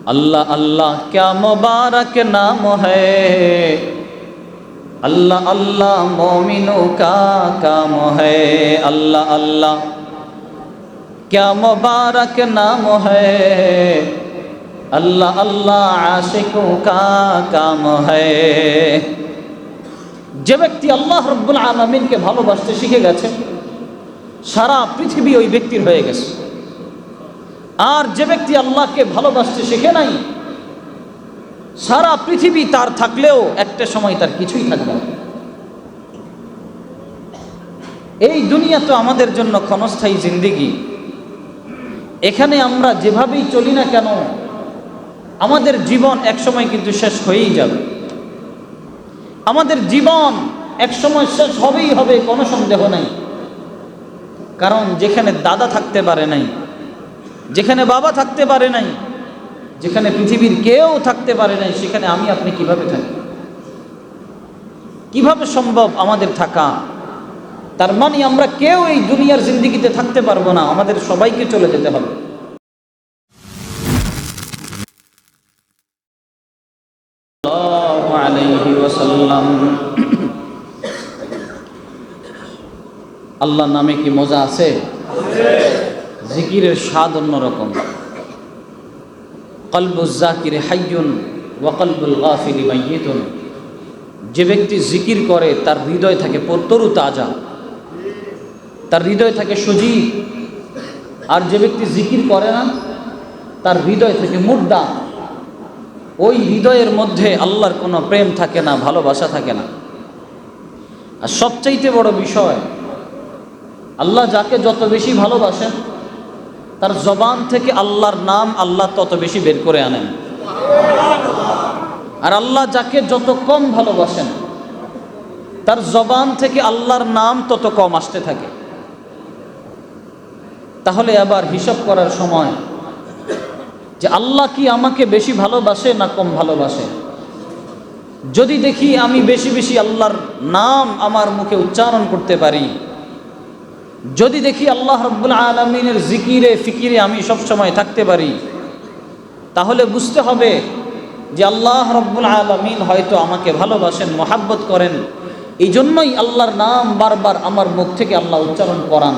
अल्लाह अल्लाह क्या मुबारक नाम है, अल्लाह अल्लाह मोमिनों का काम है। अल्लाह अल्लाह क्या मुबारक नाम है, अल्लाह अल्लाह आशिकों का काम है। যে ব্যক্তি আল্লাহ রব্বুল আলামিনকে ভালোবাসতে শিখে গেছে, সারা পৃথিবী ওই ব্যক্তির হয়ে গেছে। আর যে ব্যক্তি আল্লাহকে ভালোবাসতে শিখে নাই, সারা পৃথিবী তার থাকলেও একটা সময় তার কিছুই থাকবে না। এই দুনিয়া তো আমাদের জন্য ক্ষণস্থায়ী জিন্দেগি। এখানে আমরা যেভাবেই চলি না কেন, আমাদের জীবন একসময় কিন্তু শেষ হয়েই যাবে। আমাদের জীবন একসময় শেষ হবেই হবে, কোনো সন্দেহ নাই। কারণ যেখানে দাদা থাকতে পারে নাই, যেখানে বাবা থাকতে পারে নাই, যেখানে পৃথিবীর কেউ থাকতে পারে নাই, সেখানে আমি আপনি কিভাবে থাকি? কিভাবে সম্ভব আমাদের থাকা? তার মানে আমরা কেউ এই দুনিয়ার জিন্দেগিতে থাকতে পারবো না, আমাদের সবাইকে চলে যেতে হবে। সাল্লাল্লাহু আলাইহি ওয়াসাল্লাম। আল্লাহর নামে কি মজা আছে? জিকিরের স্বাদ অন্যরকম। কলবুজ জাকির হাইয়ুন ওয়া কলবুল গাফিলি মাইয়িতুন। যে ব্যক্তি জিকির করে তার হৃদয় থাকে তরু তাজা, তার হৃদয় থাকে সজীব। আর যে ব্যক্তি জিকির করে না, তার হৃদয় থাকে মুর্দা। ওই হৃদয়ের মধ্যে আল্লাহর কোনো প্রেম থাকে না, ভালোবাসা থাকে না। আর সবচাইতে বড় বিষয়, আল্লাহ যাকে যত বেশি ভালোবাসেন, তার জবান থেকে আল্লাহর নাম আল্লাহ তত বেশি বের করে আনেন। আর আল্লাহ যাকে যত কম ভালোবাসেন, তার জবান থেকে আল্লাহর নাম তত কম আসতে থাকে। তাহলে আবার হিসাব করার সময় যে আল্লাহ কি আমাকে বেশি ভালোবাসে না কম ভালোবাসে, যদি দেখি আমি বেশি বেশি আল্লাহর নাম আমার মুখে উচ্চারণ করতে পারি, যদি দেখি আল্লাহ রব্বুল আলামিনের জিকিরে ফিকিরে আমি সব সময় থাকতে পারি, তাহলে বুঝতে হবে যে আল্লাহ রব্বুল আলামিন হয়তো আমাকে ভালোবাসেন, মহাব্বত করেন। এই জন্যই আল্লাহর নাম বারবার আমার মুখ থেকে আল্লাহ উচ্চারণ করান।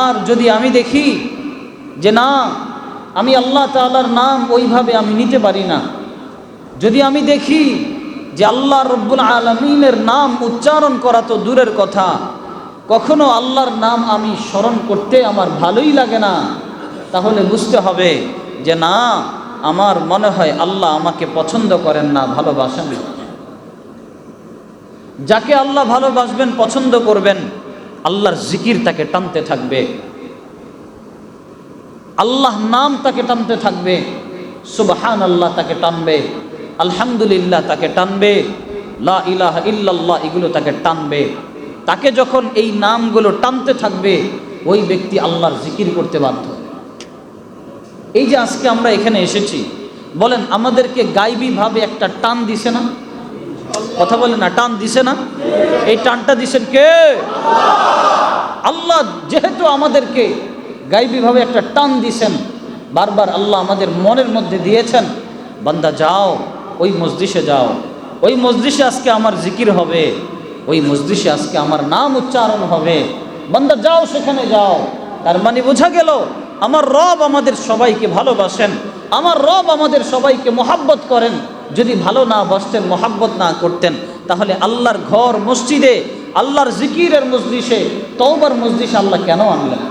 আর যদি আমি দেখি যে না, আমি আল্লাহ তাআলার নাম ওইভাবে আমি নিতে পারি না, যদি আমি দেখি যে আল্লাহ রব্বুল আলামিনের নাম উচ্চারণ করা তো দূরের কথা, কখনো আল্লাহর নাম আমি স্মরণ করতে আমার ভালোই লাগে না, তাহলে বুঝতে হবে যে না, আমার মনে হয় আল্লাহ আমাকে পছন্দ করেন না, ভালোবাসেন না। যাকে আল্লাহ ভালোবাসবেন, পছন্দ করবেন, আল্লাহর জিকির তাকে টানতে থাকবে, আল্লাহ নাম তাকে টানতে থাকবে, সুবহানাল্লাহ তাকে টানবে, আলহামদুলিল্লাহ তাকে টানবে, লা ইলাহা ইল্লাল্লাহ এগুলো তাকে টানবে। তাকে যখন এই নামগুলো টানতে থাকবে, ওই ব্যক্তি আল্লাহর জিকির করতে বাধ্য। এই যে আজকে আমরা এখানে এসেছি, বলেন আমাদেরকে গায়বীভাবে একটা টান দিছে না? কথা বলেন না, টান দিছে না? এই টানটা দিছেন কে? আল্লাহ। যেহেতু আমাদেরকে গায়বীভাবে একটা টান দিছেন, বারবার আল্লাহ আমাদের মনের মধ্যে দিয়েছেন, বান্দা যাও ওই মজলিসে যাও, ওই মজলিসে আজকে আমার জিকির হবে, ওই মজলিসে আজকে আমার নাম উচ্চারণ হবে, বান্দা যাও সেখানে যাও। তার মানে বোঝা গেল আমার রব আমাদের সবাইকে ভালোবাসেন, আমার রব আমাদের সবাইকে মহাব্বত করেন। যদি ভালো না বাসতেন, মহাব্বত না করতেন, তাহলে আল্লাহর ঘর মসজিদে, আল্লাহর জিকিরের মজলিসে, তওবার মজলিসে আল্লাহ কেন আনলেন?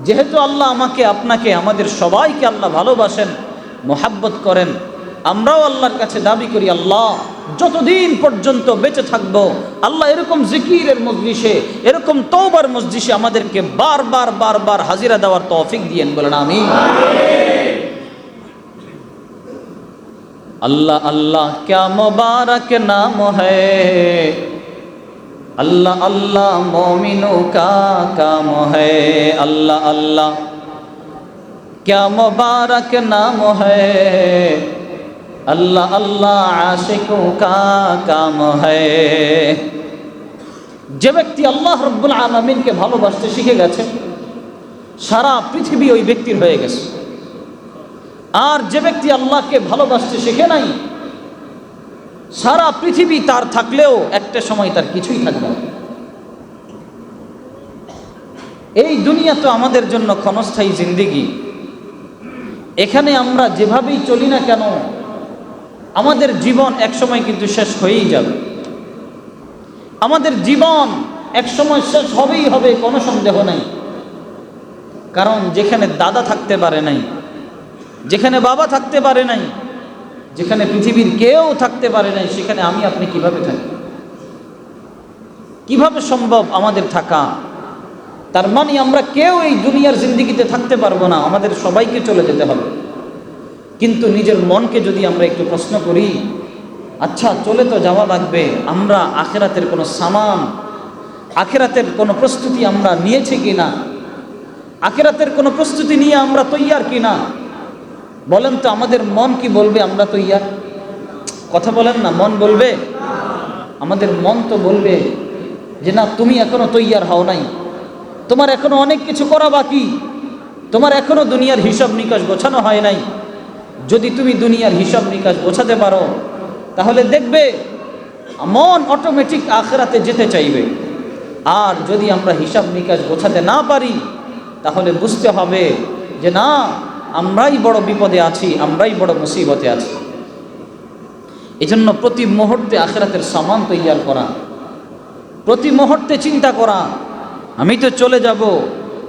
যেহেতু আল্লাহ আমাকে, আপনাকে, আমাদের সবাইকে আল্লাহ ভালোবাসেন, মহাব্বত করেন, আমরাও আল্লাহর কাছে দাবি করি, আল্লাহ যতদিন পর্যন্ত বেঁচে থাকবো, আল্লাহ এরকম জিকিরের মজলিসে, এরকম তওবার মজলিসে আমাদেরকে বারবার বারবার হাজিরা দেওয়ার তৌফিক দিয়েন। বলেন আমিন। अल्लाह अल्लाह क्या मुबारक नाम है, अल्लाह अल्लाह मोमिनों का काम है। अल्लाह अल्लाह क्या मुबारक नाम है, अल्लाह अल्लाह आशिकों का काम है। যে ব্যক্তি আল্লাহ রব্বুল আলামিনকে ভালোবাসতে শিখে গেছে, সারা পৃথিবী ওই ব্যক্তির হয়ে গেছে। আর যে ব্যক্তি আল্লাহকে ভালোবাসতে শেখে নাই, সারা পৃথিবী তার থাকলেও একটা সময় তার কিছুই থাকবে না। এই দুনিয়া তো আমাদের জন্য ক্ষণস্থায়ী জিন্দেগি। এখানে আমরা যেভাবেই চলি না কেন, আমাদের জীবন একসময় কিন্তু শেষ হয়েই যাবে। আমাদের জীবন একসময় শেষ হবেই হবে, কোনো সন্দেহ নাই। কারণ যেখানে দাদা থাকতে পারে নাই, যেখানে বাবা থাকতে পারে নাই, যেখানে পৃথিবীর কেউ থাকতে পারে নাই, সেখানে আমি আপনি কিভাবে থাকি? কিভাবে সম্ভব আমাদের থাকা? তার মানে আমরা কেউ এই দুনিয়ার জিন্দেগিতে থাকতে পারবো না, আমাদের সবাইকে চলে যেতে হবে। কিন্তু নিজের মনকে যদি আমরা একটু প্রশ্ন করি, আচ্ছা চলে তো যাওয়া লাগবে, আমরা আখেরাতের কোনো সামান, আখেরাতের কোনো প্রস্তুতি আমরা নিয়েছি কিনা, আখেরাতের কোনো প্রস্তুতি নিয়ে আমরা তৈয়ার কিনা? বলেন তো আমাদের মন কি বলবে আমরা তৈয়ার? কথা বলেন না, মন বলবে? আমাদের মন তো বলবে যে না, তুমি এখনো তৈয়ার হও নাই, তোমার এখনো অনেক কিছু করা বাকি, তোমার এখনো দুনিয়ার হিসাব নিকাশ গোছানো হয় নাই। যদি তুমি দুনিয়ার হিসাব নিকাশ গোছাতে পারো, তাহলে দেখবে মন অটোমেটিক আখেরাতে যেতে চাইবে। আর যদি আমরা হিসাব নিকাশ গোছাতে না পারি, তাহলে বুঝতে হবে যে না, আমরাই বড় বিপদে আছি, আমরাই বড় মুসিবতে আছি। এজন্য প্রতি মুহূর্তে আখেরাতের সামান তৈয়ার করা, প্রতি মুহূর্তে চিন্তা করা, আমি তো চলে যাব,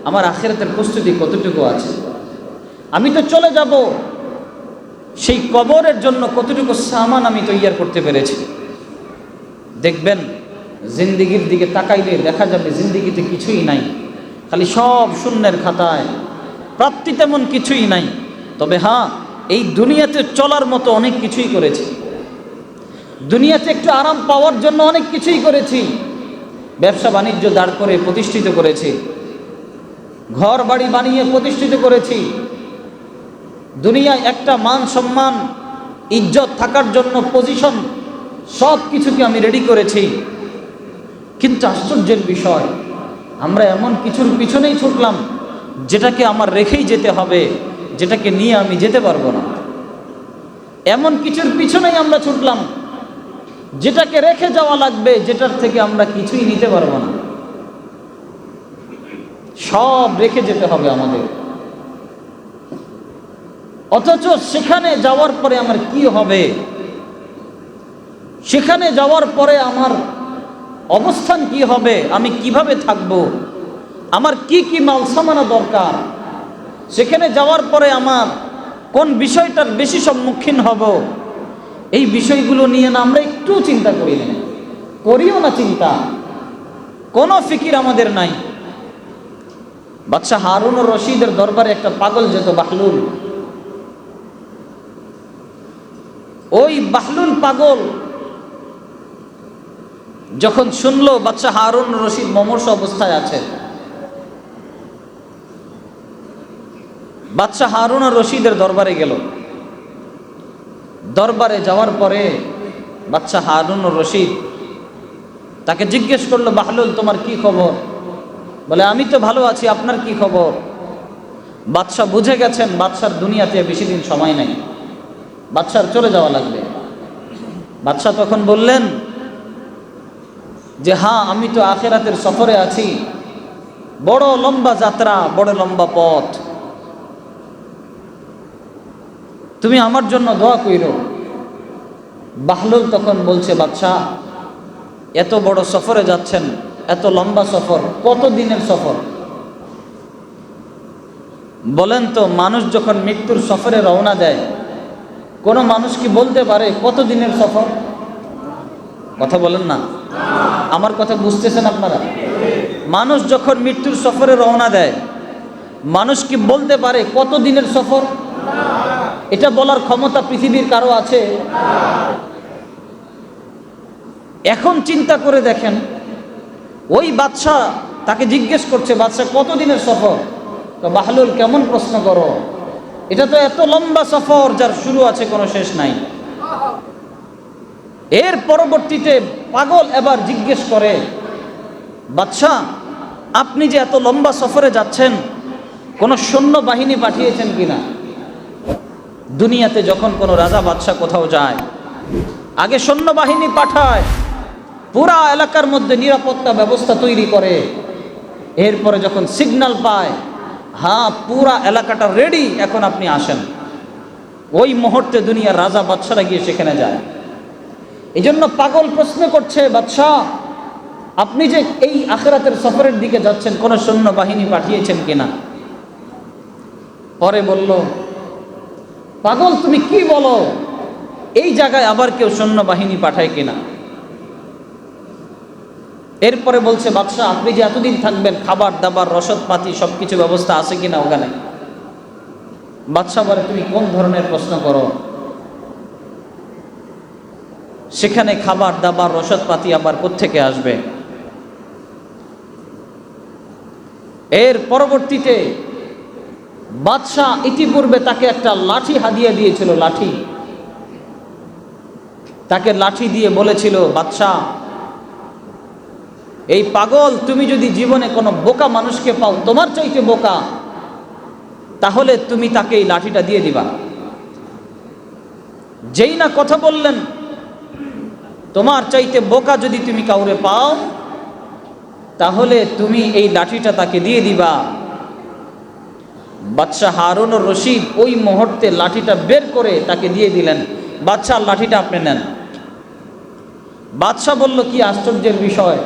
আমার আখেরাতের প্রস্তুতি কতটুকু আছে? আমি তো চলে যাব, সেই কবরের জন্য কতটুকু সামান আমি তৈয়ার করতে পেরেছি। দেখবেন জিন্দিগির দিকে তাকাইলে দেখা যাবে জিন্দিগিতে কিছুই নাই, খালি সব শূন্যের খাতায়, প্রাপ্তি তেমন কিছুই নাই। তবে হ্যাঁ, এই দুনিয়াতে চলার মতো অনেক কিছুই করেছি, দুনিয়াতে একটু আরাম পাওয়ার জন্য অনেক কিছুই করেছি। ব্যবসা বাণিজ্য দাঁড় করে প্রতিষ্ঠিত করেছি, ঘর বাড়ি বানিয়ে প্রতিষ্ঠিত করেছি, দুনিয়ায় একটা মান সম্মান ইজ্জত থাকার জন্য পজিশন সব কিছুকে আমি রেডি করেছি। কিন্তু আশ্চর্যের বিষয়, আমরা এমন কিছুর পিছনেই ছুটলাম যেটাকে আমার রেখেই যেতে হবে, যেটাকে নিয়ে আমি যেতে পারবো না। এমন কিছুর পিছনেই আমরা ছুটলাম যেটাকে রেখে যাওয়া লাগবে, যেটার থেকে আমরা কিছুই নিতে পারবো না। সব রেখে যেতে হবে আমাদের। অথচ সেখানে যাওয়ার পরে আমার কি হবে, সেখানে যাওয়ার পরে আমার অবস্থান কি হবে, আমি কিভাবে থাকব, আমার কি কি মালসামানা দরকার, সেখানে যাওয়ার পরে আমার কোন বিষয়টার বেশি সম্মুখীন হব, এই বিষয়গুলো নিয়ে না আমরা একটু চিন্তা করি না, করিও না চিন্তা, কোনো ফিকির আমাদের নাই। বাদশাহ হারুন ও রশিদের দরবারে একটা পাগল যেত, বাহলুল। ওই বাহলুল পাগল যখন শুনলো বাদশাহ হারুন রশিদ মমর্ষ অবস্থায় আছে, বাদশাহ হারুন রশিদের দরবারে গেল। দরবারে যাওয়ার পরে বাদশাহ হারুন রশিদ তাকে জিজ্ঞেস করলো, বাহলুল তোমার কি খবর? বলে আমি তো ভালো আছি, আপনার কি খবর? বাদশাহ বুঝে গেছেন বাদশার দুনিয়াতে বেশি দিন সময় নাই, বাদশার চলে যাওয়া লাগবে। বাদশাহ তখন বললেন যে হ্যাঁ, আমি তো আখেরাতের সফরে আছি, বড় লম্বা যাত্রা, বড় লম্বা পথ, তুমি আমার জন্য দোয়া কইরো। বাহলুল তখন বলছে, বাদশাহ এত বড় সফরে যাচ্ছেন, এত লম্বা সফর, কত দিনের সফর? বলেন তো, মানুষ যখন মৃত্যুর সফরে রওনা দেয়, কোনো মানুষ কি বলতে পারে কত দিনের সফর? কথা বলেন না, আমার কথা বুঝতেছেন আপনারা? মানুষ যখন মৃত্যুর সফরে রওনা দেয়, মানুষ কি বলতে পারে কত দিনের সফর? এটা বলার ক্ষমতা পৃথিবীর কারো আছে? এখন চিন্তা করে দেখেন, ওই বাদশাহ তাকে জিজ্ঞেস করছে, বাদশাহ কত দিনের সফর? তো বাহলুল কেমন প্রশ্ন করো, এটা তো এত লম্বা সফর যার শুরু আছে কোনো শেষ নাই। এর পরবর্তীতে পাগল এবার জিজ্ঞেস করে, বাদশাহ আপনি যে এত লম্বা সফরে যাচ্ছেন, কোনো সৈন্য বাহিনী পাঠিয়েছেন কিনা? দুনিয়াতে যখন কোনো রাজা বাদশাহ কোথাও যায়, আগে সৈন্যবাহিনী পাঠায়, পুরা এলাকার মধ্যে নিরাপত্তা ব্যবস্থা তৈরি করে, এরপরে যখন সিগন্যাল পায়, হ্যাঁ পুরা এলাকাটা রেডি, এখন আপনি আসেন, ওই মুহূর্তে দুনিয়ার রাজা বাদশারা গিয়ে সেখানে যায়। এই জন্য পাগল প্রশ্ন করছে, বাদশাহ আপনি যে এই আখিরাতের সফরের দিকে যাচ্ছেন, কোন সৈন্যবাহিনী পাঠিয়েছেন কিনা? পরে বলল, পাগল তুমি কি বলো, এই জায়গায় আবার কেউ সৈন্যবাহিনী পাঠায় কিনা? এরপরে বলছে, বাদশাহ আপনি যে এতদিন থাকবেন, খাবার দাবার রসদপাতি সবকিছু ব্যবস্থা আছে কিনা ওখানে? বাদশাহ বলে, তুমি কোন ধরনের প্রশ্ন করো? সেখানে খাবার দাবার রসদপাতি আবার কোত্থেকে আসবে? এর পরবর্তীতে বাদশাহ ইতিপূর্বে তাকে একটা লাঠি হাদিয়া দিয়েছিল, লাঠি, তাকে লাঠি দিয়ে বলেছিল, বাদশাহ এই পাগল তুমি যদি জীবনে কোনো বোকা মানুষকে পাও, তোমার চাইতে বোকা, তাহলে তুমি তাকে এই লাঠিটা দিয়ে দিবা। যেই না কথা বললেন, তোমার চাইতে বোকা যদি তুমি কাউরে পাও, তাহলে তুমি এই লাঠিটা তাকে দিয়ে দিবা। বাদশাহ হারুন রশিদ ওই মুহূর্তে লাঠিটা বের করে তাকে দিয়ে দিলেন, বাদশাহ লাঠিটা আপনি নেন। বাদশাহ বলল, কি আশ্চর্যের বিষয়,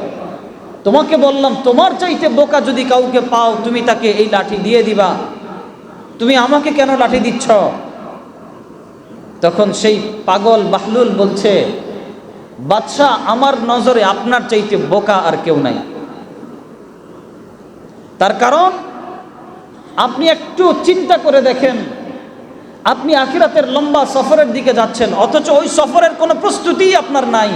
তোমাকে বললাম তোমার চাইতে বোকা যদি কাউকে পাও তুমি তাকে এই লাঠি দিয়ে দিবা, তুমি আমাকে কেন লাঠি দিচ্ছ? তখন সেই পাগল বাহলুল বলছে, বাদশাহ আমার নজরে আপনার চাইতে বোকা আর কেউ নাই। তার কারণ আপনি একটু চিন্তা করে দেখেন, আপনি আখিরাতের লম্বা সফরের দিকে যাচ্ছেন, অথচ ওই সফরের কোনো প্রস্তুতিই আপনার নাই।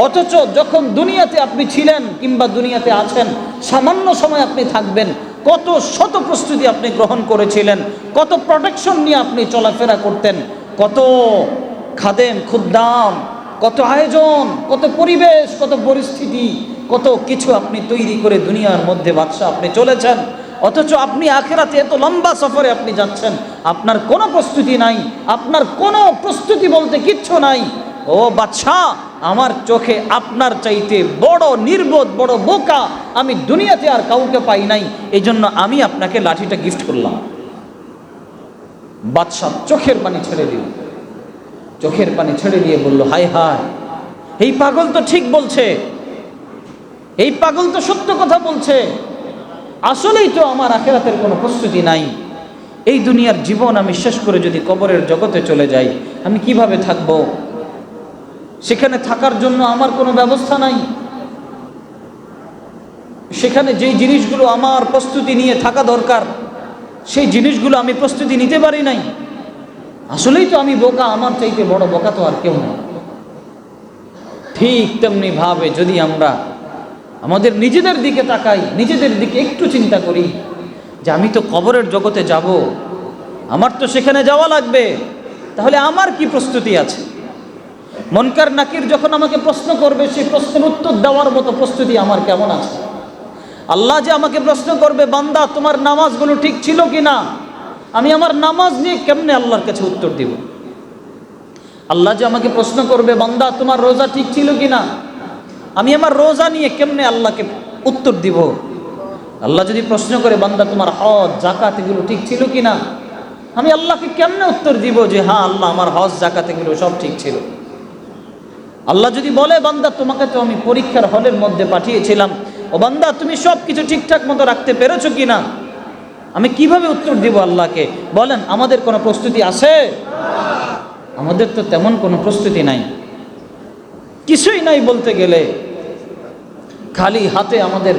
অথচ যখন দুনিয়াতে আপনি ছিলেন কিংবা দুনিয়াতে আছেন, সামান্য সময় আপনি থাকবেন, কত শত প্রস্তুতি আপনি গ্রহণ করেছিলেন, কত প্রোটেকশন নিয়ে আপনি চলাফেরা করতেন, কত খাদেম খুদ্দাম, কত আয়োজন, কত পরিবেশ, কত পরিস্থিতি, কত কিছু আপনি তৈরি করে দুনিয়ার মধ্যে বাদশাহ আপনি চলেছেন। অথচ আপনি আখিরাতে এত লম্বা সফরে আপনি যাচ্ছেন, আপনার কোনো প্রস্তুতি নাই, আপনার কোনো প্রস্তুতি বলতে কিচ্ছু নাই। ও বাদশাহ, আমার চোখে আপনার চাইতে বড় নির্বোধ, বড় বোকা আমি দুনিয়াতে আর কাউকে পাই নাই, এই জন্য আমি আপনাকে লাঠিটা গিফট করলাম। বাদশাহ চোখের পানি ছেড়ে দিল, চোখের পানি ছেড়ে দিয়ে বলল, হায় হায়, এই পাগল তো ঠিক বলছে, এই পাগল তো সত্য কথা বলছে, আসলেই তো আমার আখিরাতের কোনো প্রস্তুতি নাই। এই দুনিয়ার জীবন আমি শেষ করে যদি কবরের জগতে চলে যাই, আমি কিভাবে থাকব? সেখানে থাকার জন্য আমার কোনো ব্যবস্থা নাই, সেখানে যেই জিনিসগুলো আমার প্রস্তুতি নিয়ে থাকা দরকার সেই জিনিসগুলো আমি প্রস্তুতি নিতে পারি নাই। আসলেই তো আমি বোকা, আমার চাইতে বড় বোকা তো আর কেউ নাই। ঠিক তেমনি ভাবে যদি আমরা আমাদের নিজেদের দিকে তাকাই, নিজেদের দিকে একটু চিন্তা করি যে আমি তো কবরের জগতে যাব, আমার তো সেখানে যাওয়া লাগবে, তাহলে আমার কি প্রস্তুতি আছে? মুনকার নাকির যখন আমাকে প্রশ্ন করবে, সেই প্রশ্নের উত্তর দেওয়ার মতো প্রস্তুতি আমার কেমন আছে? আল্লাহ যে আমাকে প্রশ্ন করবে, বান্দা তোমার নামাজগুলো ঠিক ছিল কিনা, আমি আমার নামাজ নিয়ে কেমনে আল্লাহর কাছে উত্তর দিব? আল্লাহ যে আমাকে প্রশ্ন করবে, বান্দা তোমার রোজা ঠিক ছিল কিনা, আমি আমার রোজা নিয়ে কেমনে আল্লাহকে উত্তর দিব? আল্লাহ যদি প্রশ্ন করে, বান্দা তোমার হজ জাকাত এগুলো ঠিক ছিল কিনা, আমি আল্লাহকে কেমনে উত্তর দিব যে হ্যাঁ আল্লাহ আমার হজ জাকাত এগুলো সব ঠিক ছিল? আল্লাহ যদি বলে, বান্দা তোমাকে তো আমি পরীক্ষার হলের মধ্যে পাঠিয়েছিলাম, ও বান্দা তুমি সব কিছু ঠিকঠাক মতো রাখতে পেরেছো কিনা, আমি কিভাবে উত্তর দিব আল্লাহকে? বলেন, আমাদের কোনো প্রস্তুতি আছে? আমাদের তো তেমন কোনো প্রস্তুতি নাই, কিছুই নাই বলতে গেলে। খালি হাতে আমাদের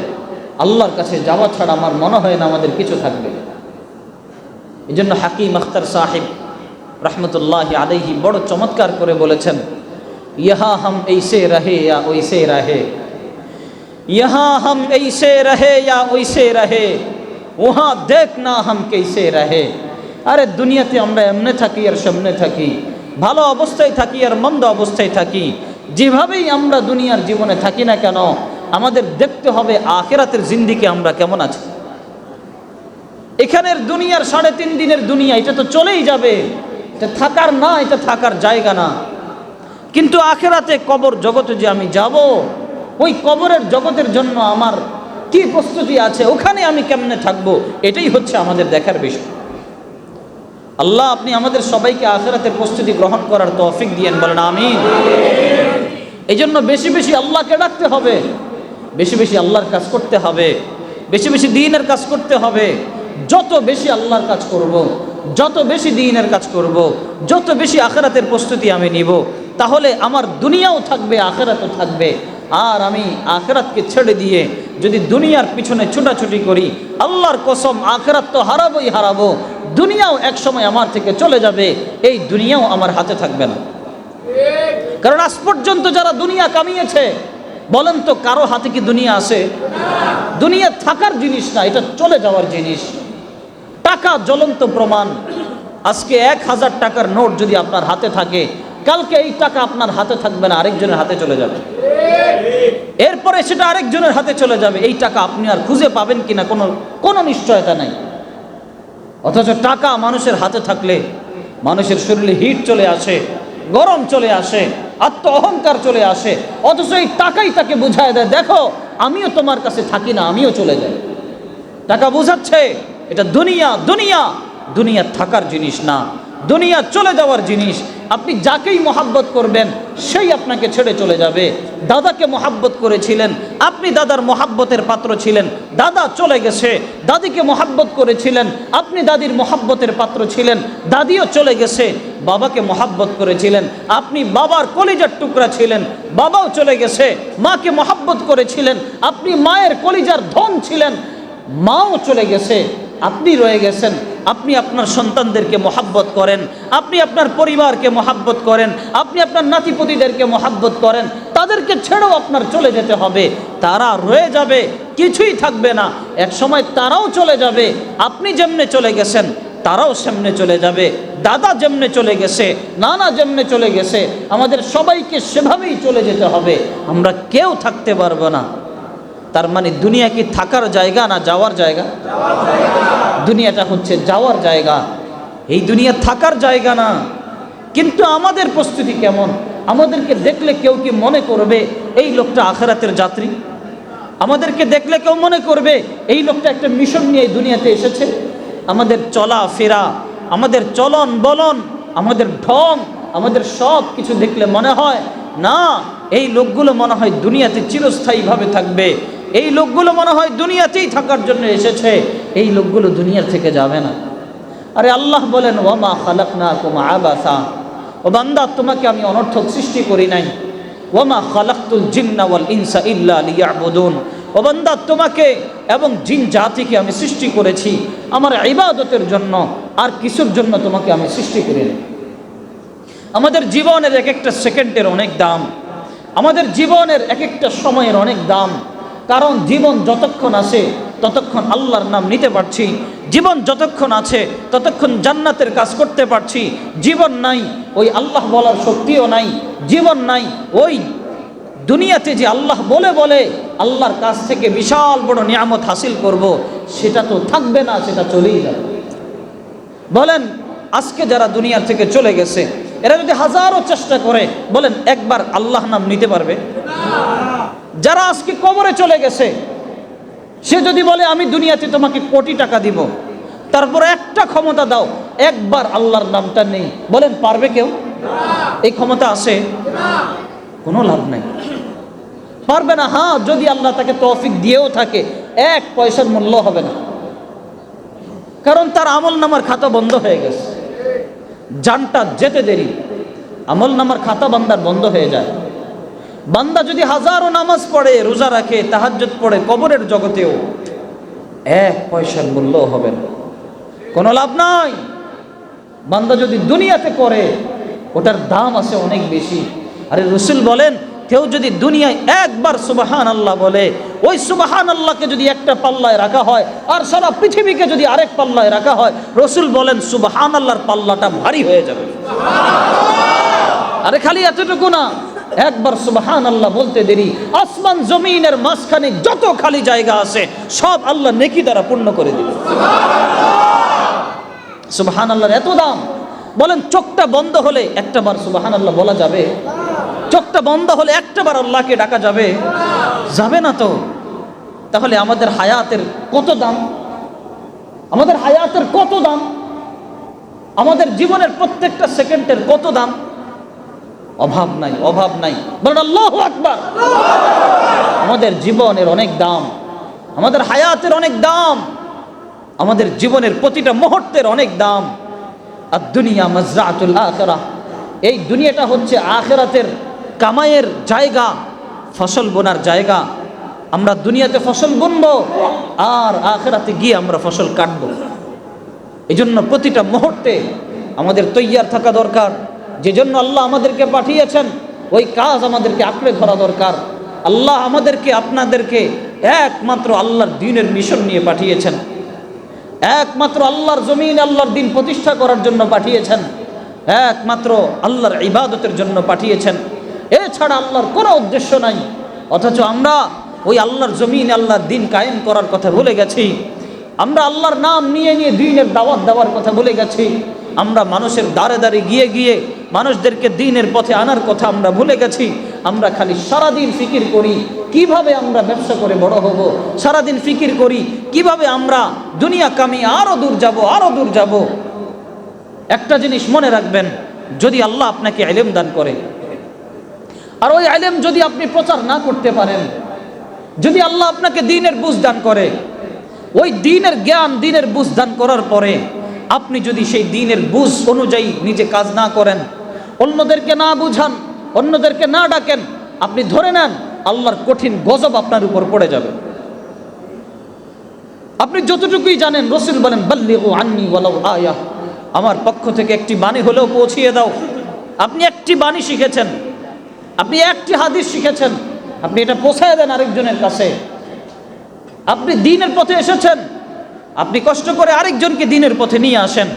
আল্লাহর কাছে যাওয়া ছাড়া আমার মনে হয় না আমাদের কিছু থাকবে। এই জন্য হাকিম আখতার সাহেব রহমতুল্লাহ আলাইহি বড় চমৎকার করে বলেছেন, ইহা হাম এইসে রহে ইয়া ওইসে রহে, ইহা হাম এইসে রহে ইয়া ওইসে রহে, ওহা দেখনা হাম কেসে রহে। আরে দুনিয়াতে আমরা এমনে থাকি আর সামনে থাকি, ভালো অবস্থায় থাকি আর মন্দ অবস্থায় থাকি, যেভাবেই আমরা দুনিয়ার জীবনে থাকি না কেন, আমাদের দেখতে হবে আখিরাতের জিন্দিগি আমরা কেমন আছি। এখানের দুনিয়ার 3.5 দিনের দুনিয়া, এটা তো চলেই যাবে। এটা থাকার না, এটা থাকার জায়গা না। কিন্তু আখেরাতে কবর জগতে যে আমি যাব, ওই কবরের জগতের জন্য আমার কি প্রস্তুতি আছে, ওখানে আমি কেমনে থাকবো, এটাই হচ্ছে আমাদের দেখার বিষয়। আল্লাহ আপনি আমাদের সবাইকে আখেরাতের প্রস্তুতি গ্রহণ করার তৌফিক দিয়েন, বলেন আমিন। এই জন্য বেশি বেশি আল্লাহকে ডাকতে হবে, বেশি বেশি আল্লাহর কাজ করতে হবে, বেশি বেশি দ্বীনের কাজ করতে হবে। যত বেশি আল্লাহর কাজ করব, যত বেশি দ্বীনের কাজ করব, যত বেশি আখেরাতের প্রস্তুতি আমি নিব, তাহলে আমার দুনিয়াও থাকবে, আখেরাতও থাকবে। আর আমি আখেরাতকে ছেড়ে দিয়ে যদি দুনিয়ার পিছনে ছুটাছুটি করি, আল্লাহর কসম আখেরাত তো হারাবোই হারাবো, দুনিয়াও একসময় আমার থেকে চলে যাবে, এই দুনিয়াও আমার হাতে থাকবে না। কারণ আজ পর্যন্ত যারা দুনিয়া কামিয়েছে, বলেন তো কারো হাতে কি দুনিয়া আছে? দুনিয়া থাকার জিনিস না, এটা চলে যাওয়ার জিনিস। টাকা জ্বলন্ত প্রমাণ। আজকে 1000 টাকার নোট যদি আপনার হাতে থাকে, কালকে এই টাকা আপনার হাতে থাকবে না, আরেকজনের হাতে চলে যাবে। এরপরে সেটা আরেকজনের হাতে চলে যাবে। এই টাকা আপনি আর খুঁজে পাবেন কিনা কোনো নিশ্চয়তা নাই। অথচ টাকা মানুষের হাতে থাকলে মানুষের শরীরে হিট চলে আসে, গরম চলে আসে, আত্ম অহংকার চলে আসে। অথচ এই টাকাই তাকে বুঝায় দেয়, দেখো আমিও তোমার কাছে থাকি না, আমিও চলে যাই। টাকা বুঝাচ্ছে এটা দুনিয়া, দুনিয়া দুনিয়া থাকার জিনিস না, দুনিয়া চলে যাওয়ার জিনিস। আপনি যাকেই মহাব্বত করবেন সেই আপনাকে ছেড়ে চলে যাবে। দাদাকে মহাব্বত করেছিলেন, আপনি দাদার মহাব্বতের পাত্র ছিলেন, দাদা চলে গেছে। দাদিকে মহাব্বত করেছিলেন, আপনি দাদির মহাব্বতের পাত্র ছিলেন, দাদিও চলে গেছে। বাবাকে মহাব্বত করেছিলেন, আপনি বাবার কলিজার টুকরা ছিলেন, বাবাও চলে গেছে। মাকে মহাব্বত করেছিলেন, আপনি মায়ের কলিজার ধন ছিলেন, মাও চলে গেছে। আপনি রয়ে গেছেন। আপনি আপনার সন্তানদেরকে মহাব্বত করেন, আপনি আপনার পরিবারকে মহাব্বত করেন, আপনি আপনার নাতিপতিদেরকে মহাব্বত করেন। তাদেরকে ছেড়েও আপনার চলে যেতে হবে। তারা রয়ে যাবে, কিছুই থাকবে না। এক সময় তারাও চলে যাবে। আপনি যেমনে চলে গেছেন তারাও সামনে চলে যাবে। দাদা যেমনে চলে গেছে, নানা যেমনে চলে গেছে, আমাদের সবাইকে সেভাবেই চলে যেতে হবে। আমরা কেউ থাকতে পারবো না। তার মানে দুনিয়া কি থাকার জায়গা না যাওয়ার জায়গা? দুনিয়াটা হচ্ছে যাওয়ার জায়গা, এই দুনিয়া থাকার জায়গা না। কিন্তু আমাদের প্রস্তুতি কেমন? আমাদেরকে দেখলে কেউ কি মনে করবে এই লোকটা আখিরাতের যাত্রী? আমাদেরকে দেখলে কেউ মনে করবে এই লোকটা একটা মিশন নিয়ে এই দুনিয়াতে এসেছে? আমাদের চলা ফেরা, আমাদের চলন বলন, আমাদের ঢং, আমাদের সব কিছু দেখলে মনে হয় না, এই লোকগুলো মনে হয় দুনিয়াতে চিরস্থায়ীভাবে থাকবে, এই লোকগুলো মনে হয় দুনিয়াতেই থাকার জন্য এসেছে, এই লোকগুলো দুনিয়ার থেকে যাবে না। আরে আল্লাহ বলেন, ওয়ামা খালাকনাকুম আবাসা, ও বান্দা তোমাকে আমি অনর্থক সৃষ্টি করি নাই। ওয়ামা খালাকতুল জিন্না ওয়াল ইনসা ইল্লা লিয়াবুদুন, ও বান্দা তোমাকে এবং জিন জাতিকে আমি সৃষ্টি করেছি আমার ইবাদতের জন্য, আর কিছুর জন্য তোমাকে আমি সৃষ্টি করি নাই। আমাদের জীবনের এক একটা সেকেন্ডের অনেক দাম, আমাদের জীবনের এক একটা সময়ের অনেক দাম। কারণ জীবন যতক্ষণ আছে ততক্ষণ আল্লাহর নাম নিতে পারছি, জীবন যতক্ষণ আছে ততক্ষণ জান্নাতের কাজ করতে পারছি। জীবন নাই, ওই আল্লাহ বলার শক্তিও নাই। জীবন নাই, ওই দুনিয়াতে যে আল্লাহ বলে বলে আল্লাহর কাছ থেকে বিশাল বড় নিয়ামত হাসিল করব, সেটা তো থাকবে না, সেটা চলেই যাবে। বলেন আজকে যারা দুনিয়া থেকে চলে গেছে, এরা যদি হাজারো চেষ্টা করে, বলেন একবার আল্লাহ নাম নিতে পারবে? যারা আজকে কবরে চলে গেছে, সে যদি বলে আমি দুনিয়াতে তোমাকে কোটি টাকা দিব, তারপর একটা ক্ষমতা দাও, একবার আল্লাহর নামটা নেই, বলেন পারবে কেউ? এই ক্ষমতা আছে? কোনো লাভ নাই, পারবে না। হ্যাঁ, যদি আল্লাহ তাকে তৌফিক দিয়েও থাকে, 1 পয়সার মূল্য হবে না। কারণ তার আমল নামার খাতা বন্ধ হয়ে গেছে। জানটা যেতে দেরি, আমল নামার খাতা বান্দার বন্ধ হয়ে যায়। বান্দা যদি হাজারো নামাজ পড়ে, রোজা রাখে, তাহাজ্জুদ পড়ে, কবরের জগতেও 1 পয়সার মূল্য হবে না, কোনো লাভ নাই। বান্দা যদি দুনিয়াতে করে, ওটার দাম আছে অনেক বেশি। আরে রাসূল বলেন, কেউ যদি দুনিয়ায় একবার সুবহানাল্লাহ বলে, ওই সুবহানাল্লাহকে যদি একটা পাল্লায় রাখা হয় আর সারা পৃথিবীকে যদি আরেক পাল্লায় রাখা হয়, রাসূল বলেন সুবহানাল্লাহর পাল্লাটা ভারী হয়ে যাবে। আরে খালি এতটুকু না, একবার সুবহানাল্লাহ বলতে দেরি আসমান জমিনের মাঝখানে যত খালি জায়গা আছে সব আল্লাহ নেকি দ্বারা পূর্ণ করে দিবে। সুবহানাল্লাহর এত দাম। বলেন চোখটা বন্ধ হলে একটা বার সুবহানাল্লাহ বলা যাবে? চোখটা বন্ধ হলে একটা বার আল্লাহকে ডাকা যাবে? যাবে না তো। তাহলে আমাদের হায়াতের কত দাম, আমাদের হায়াতের কত দাম, আমাদের জীবনের প্রত্যেকটা সেকেন্ডের কত দাম। অভাব নাই, অভাব নাই। বলেন আল্লাহু আকবার। আমাদের জীবনের অনেক দাম, আমাদের হায়াতের অনেক দাম, আমাদের জীবনের প্রতিটা মুহূর্তের অনেক দাম। আর দুনিয়া মাজরাতুল আখিরাহ, এই দুনিয়াটা হচ্ছে আখিরাতের কামাইয়ের জায়গা, ফসল বোনার জায়গা। আমরা দুনিয়াতে ফসল বুনবো আর আখিরাতে গিয়ে আমরা ফসল কাটবো। এই জন্য প্রতিটা মুহূর্তে আমাদের তৈয়ার থাকা দরকার। যে জন্য আল্লাহ আমাদেরকে পাঠিয়েছেন ওই কাজ আমাদেরকে আঁকড়ে ধরা দরকার। আল্লাহ আমাদেরকে আপনাদেরকে একমাত্র আল্লাহর দ্বীনের মিশন নিয়ে পাঠিয়েছেন, একমাত্র আল্লাহর জমিন আল্লাহর দ্বীন প্রতিষ্ঠা করার জন্য পাঠিয়েছেন, একমাত্র আল্লাহর ইবাদতের জন্য পাঠিয়েছেন। এছাড়া আল্লাহর কোনো উদ্দেশ্য নাই। অথচ আমরা ওই আল্লাহর জমিন আল্লাহর দ্বীন কায়েম করার কথা ভুলে গেছি। আমরা আল্লাহর নাম নিয়ে নিয়ে দ্বীনের দাওয়াত দেওয়ার কথা ভুলে গেছি। আমরা মানুষের দ্বারে দ্বারে গিয়ে গিয়ে মানুষদেরকে দ্বীনের পথে আনার কথা আমরা ভুলে গেছি। আমরা খালি সারাদিন ফিকির করি কিভাবে আমরা ব্যবসা করে বড় হব, সারাদিন ফিকির করি কিভাবে আমরা দুনিয়া কামি আরো দূর যাব, আরো দূর যাব। একটা জিনিস মনে রাখবেন, যদি আল্লাহ আপনাকে ইলম দান করে আর ওই ইলম যদি আপনি প্রচার না করতে পারেন, যদি আল্লাহ আপনাকে দ্বীনের বুঝ দান করে, ওই দ্বীনের জ্ঞান দ্বীনের বুঝ দান করার পরে আপনি যদি সেই দ্বীনের বুঝ অনুযায়ী নিজে কাজ না করেন, অন্যদেরকে না বুঝান, অন্যদেরকে না ডাকেন, আপনি ধরে নেন আল্লাহর কঠিন গজব আপনার উপর পড়ে যাবে। আপনি যতটুকুই জানেন, রাসূল বলেন বাল্লিগু আন্নী ওয়ালাউ আয়া, আমার পক্ষ থেকে একটি বাণী হলেও পৌঁছিয়ে দাও। আপনি একটি বাণী শিখেছেন, আপনি একটি হাদিস শিখেছেন, আপনি এটা পৌঁছায় দেন আরেকজনের কাছে। আপনি দ্বীনের পথে এসেছেন, আপনি কষ্ট করে আরেকজনকে দ্বীনের পথে নিয়ে আসেন।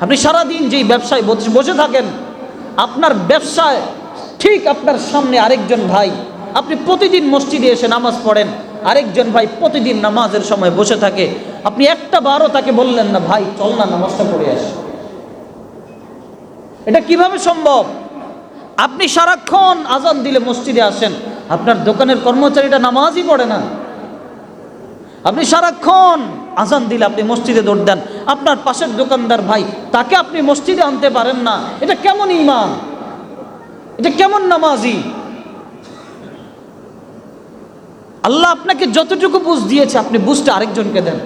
আপনি সারাদিন যেই ব্যবসায় বসে থাকেন, আপনার ব্যবসায় ঠিক আপনার সামনে আরেকজন ভাই, আপনি প্রতিদিন মসজিদে এসে নামাজ পড়েন, আরেকজন ভাই প্রতিদিন নামাজের সময় বসে থাকে, আপনি একটা বারও তাকে বললেন না ভাই চল না নামাজটা পড়ে আসি। এটা কিভাবে সম্ভব? আপনি সারাক্ষণ আজান দিলে মসজিদে আসেন, আপনার দোকানের কর্মচারীটা নামাজই পড়ে না। আপনি সারাক্ষণ আজান দিলে আপনি মসজিদে দৌড় দেন, আপনার পাশের দোকানদার ভাই তাকে আপনি মসজিদে আনতে পারেন না। এটা কেমন ঈমান? এটা কেমন নামাজি? আল্লাহ আপনাকে যতটুকু বুঝ দিয়েছে আপনি বুঝটা আরেকজনকে দেন।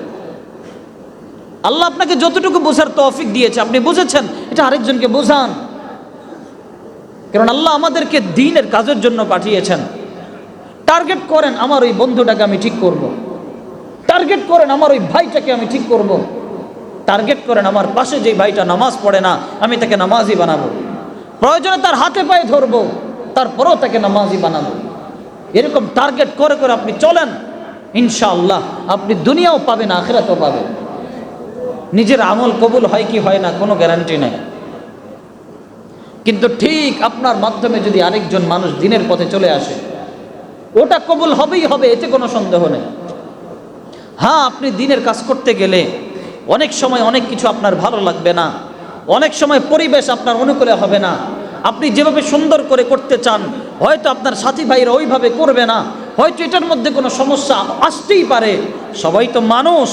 আল্লাহ আপনাকে যতটুকু বোঝার তৌফিক দিয়েছে আপনি বুঝেছেন, এটা আরেকজনকে বোঝান। কারণ আল্লাহ আমাদেরকে দ্বীনের কাজের জন্য পাঠিয়েছেন। টার্গেট করেন আমার ওই বন্ধুটাকে আমি ঠিক করব, টার্গেট করেন আমার ওই ভাইটাকে আমি ঠিক করব, টার্গেট করেন আমার পাশে যে ভাইটা নামাজ পড়ে না আমি তাকে নামাজি বানাবো, প্রয়োজনে তার হাতে পায়ে ধরবো, তারপরেও তাকে নামাজি বানাবো। এরকম টার্গেট করে করে আপনি চলেন, ইনশাআল্লাহ আপনি দুনিয়াও পাবেন আখিরাতও পাবেন। নিজের আমল কবুল হয় কি হয় না কোনো গ্যারান্টি নাই, কিন্তু ঠিক আপনার মাধ্যমে যদি আরেকজন মানুষ দ্বীনের পথে চলে আসে ওটা কবুল হবেই হবে, এতে কোনো সন্দেহ নেই। হ্যাঁ, আপনি দ্বীনের কাজ করতে গেলে অনেক সময় অনেক কিছু আপনার ভালো লাগবে না, অনেক সময় পরিবেশ আপনার অনুকূলে হবে না। আপনি যেভাবে সুন্দর করে করতে চান হয়তো আপনার সাথী ভাইরা ওইভাবে করবে না, হয়তো এটার মধ্যে কোনো সমস্যা আসতেই পারে, সবাই তো মানুষ।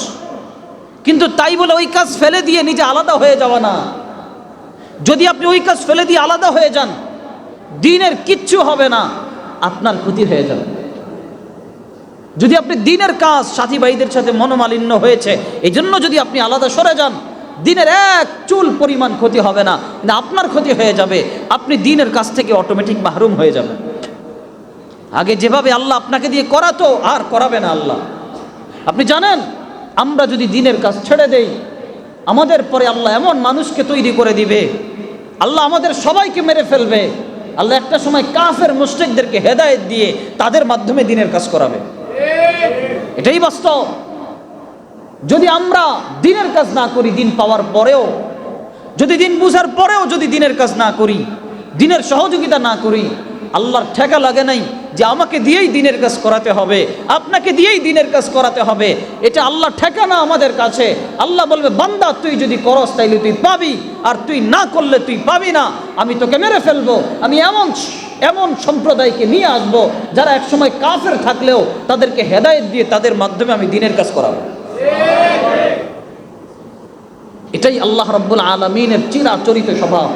কিন্তু তাই বলে ওই কাজ ফেলে দিয়ে নিজে আলাদা হয়ে যাওয়া না। যদি আপনি ওই কাজ ফেলে দিয়ে আলাদা হয়ে যান দ্বীনের কিচ্ছু হবে না, আপনার ক্ষতি হয়ে যাবে। যদি আপনি দ্বীনের কাজ সাথী ভাইদের সাথে মনোমালিন্য হয়েছে এই জন্য যদি আপনি আলাদা সরে যান, দ্বীনের এক চুল পরিমাণ ক্ষতি হবে না, কিন্তু আপনার ক্ষতি হয়ে যাবে। আপনি দ্বীনের কাজ থেকে অটোমেটিক মাহরুম হয়ে যাবেন। আগে যেভাবে আল্লাহ আপনাকে দিয়ে করাতো আর করাবে না আল্লাহ। আপনি জানেন আমরা যদি দ্বীনের কাজ ছেড়ে দেই আমাদের পরে আল্লাহ এমন মানুষকে তৈরি করে দিবে, আল্লাহ আমাদের সবাইকে মেরে ফেলবে। আল্লাহ একটা সময় কাফের মুশরিকদেরকে হেদায়েত দিয়ে তাদের মাধ্যমে দ্বীনের কাজ করাবে। এটাই বাস্তব। যদি আমরা দ্বীনের কাজ না করি, দ্বীন পাওয়ার পরেও যদি, দ্বীন বুঝার পরেও যদি দ্বীনের কাজ না করি, দ্বীনের সহযোগিতা না করি, আল্লাহর ঠেকা লাগে নাই যে আমাকে দিয়েই দিনের কাজ করাতে হবে, আপনাকে দিয়েই দিনের কাজ করাতে হবে, এটা আল্লাহ ঠেকানা আমাদের কাছে। আল্লাহ বলবে, বান্দা তুই যদি করস তাইলে তুই পাবি, আর তুই না করলে তুই পাবি না, আমি তোকে মেরে ফেলবো। আমি এমন সম্প্রদায়কে নিয়ে আসবো যারা একসময় কাফের থাকলেও তাদেরকে হেদায়েত দিয়ে তাদের মাধ্যমে আমি দিনের কাজ করাবো। এটাই আল্লাহ রাব্বুল আলামিনের চিরাচরিত স্বভাব।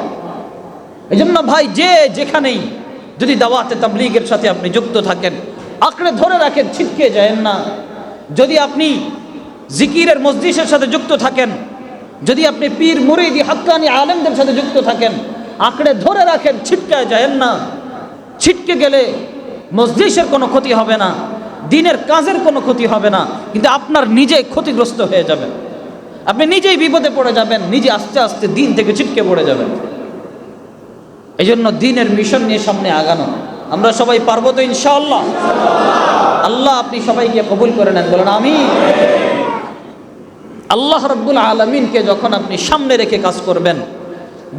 এই জন্য ভাই, যে যেখানেই যদি দাওয়াতে তাবলীগের সাথে আপনি যুক্ত থাকেন, আঁকড়ে ধরে রাখেন, ছিটকে যায়েন না। যদি আপনি জিকিরের মজলিসের সাথে যুক্ত থাকেন, যদি আপনি পীর মুরিদি হাক্কানি আলেমদের সাথে যুক্ত থাকেন, আঁকড়ে ধরে রাখেন, ছিটকে যায়েন না। ছিটকে গেলে মজলিসের কোনো ক্ষতি হবে না, দিনের কাজের কোনো ক্ষতি হবে না, কিন্তু আপনার নিজেই ক্ষতিগ্রস্ত হয়ে যাবেন, আপনি নিজেই বিপদে পড়ে যাবেন, নিজে আস্তে আস্তে দিন থেকে ছিটকে পড়ে যাবেন। এই জন্য দিনের মিশন নিয়ে সামনে আগানো। আমরা সবাই পারবো তো ইনশাআল্লাহ? আল্লাহ আপনি সবাইকে কবুল করে নেন, বলেন আমিন। আল্লাহ রাব্বুল আলামিনকে যখন আপনি সামনে রেখে কাজ করবেন,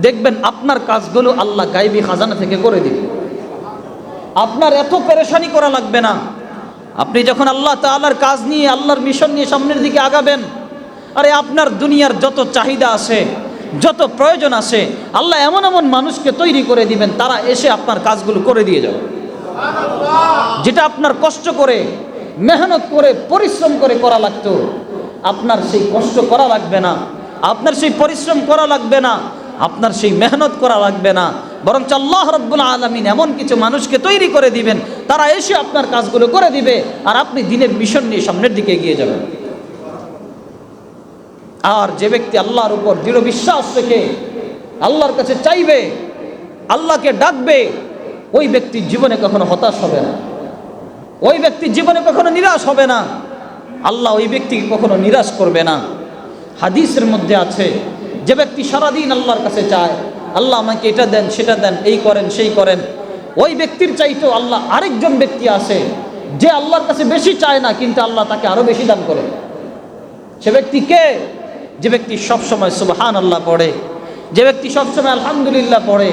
দেখবেন আপনার কাজগুলো আল্লাহ গায়বী খাজানা থেকে করে দিবে। আপনার এত পেরেশানি করা লাগবে না। আপনি যখন আল্লাহ তাআলার কাজ নিয়ে, আল্লাহর মিশন নিয়ে সামনের দিকে আগাবেন, আরে আপনার দুনিয়ার যত চাহিদা আছে, যত প্রয়োজন আছে, আল্লাহ এমন এমন মানুষকে তৈরি করে দিবেন, তারা এসে আপনার কাজগুলো করে দিয়ে যাবে। যেটা আপনার কষ্ট করে, মেহনত করে, পরিশ্রম করে করা লাগতো, আপনার সেই কষ্ট করা লাগবে না, আপনার সেই পরিশ্রম করা লাগবে না, আপনার সেই মেহনত করা লাগবে না, বরং আল্লাহ রাব্বুল আলামিন এমন কিছু মানুষকে তৈরি করে দিবেন, তারা এসে আপনার কাজগুলো করে দিবে, আর আপনি দিনের মিশন নিয়ে সামনের দিকে এগিয়ে যাবেন। আর যে ব্যক্তি আল্লাহর উপর দৃঢ় বিশ্বাস রেখে আল্লাহর কাছে চাইবে, আল্লাহকে ডাকবে, ওই ব্যক্তির জীবনে কখনো হতাশ হবে না, ওই ব্যক্তির জীবনে কখনো নিরাশ হবে না। আল্লাহ ওই ব্যক্তিকে কখনো নিরাশ করবে না। হাদিসের মধ্যে আছে, যে ব্যক্তি সারাদিন আল্লাহর কাছে চায়, আল্লাহ আমাকে এটা দেন, সেটা দেন, এই করেন, সেই করেন, ওই ব্যক্তির চাইতো আল্লাহ আরেকজন ব্যক্তি আছে, যে আল্লাহর কাছে বেশি চায় না, কিন্তু আল্লাহ তাকে আরো বেশি দান করে। সে ব্যক্তি কে? যে ব্যক্তি সবসময় সুবহানাল্লাহ পড়ে, যে ব্যক্তি সবসময় আলহামদুলিল্লাহ পড়ে,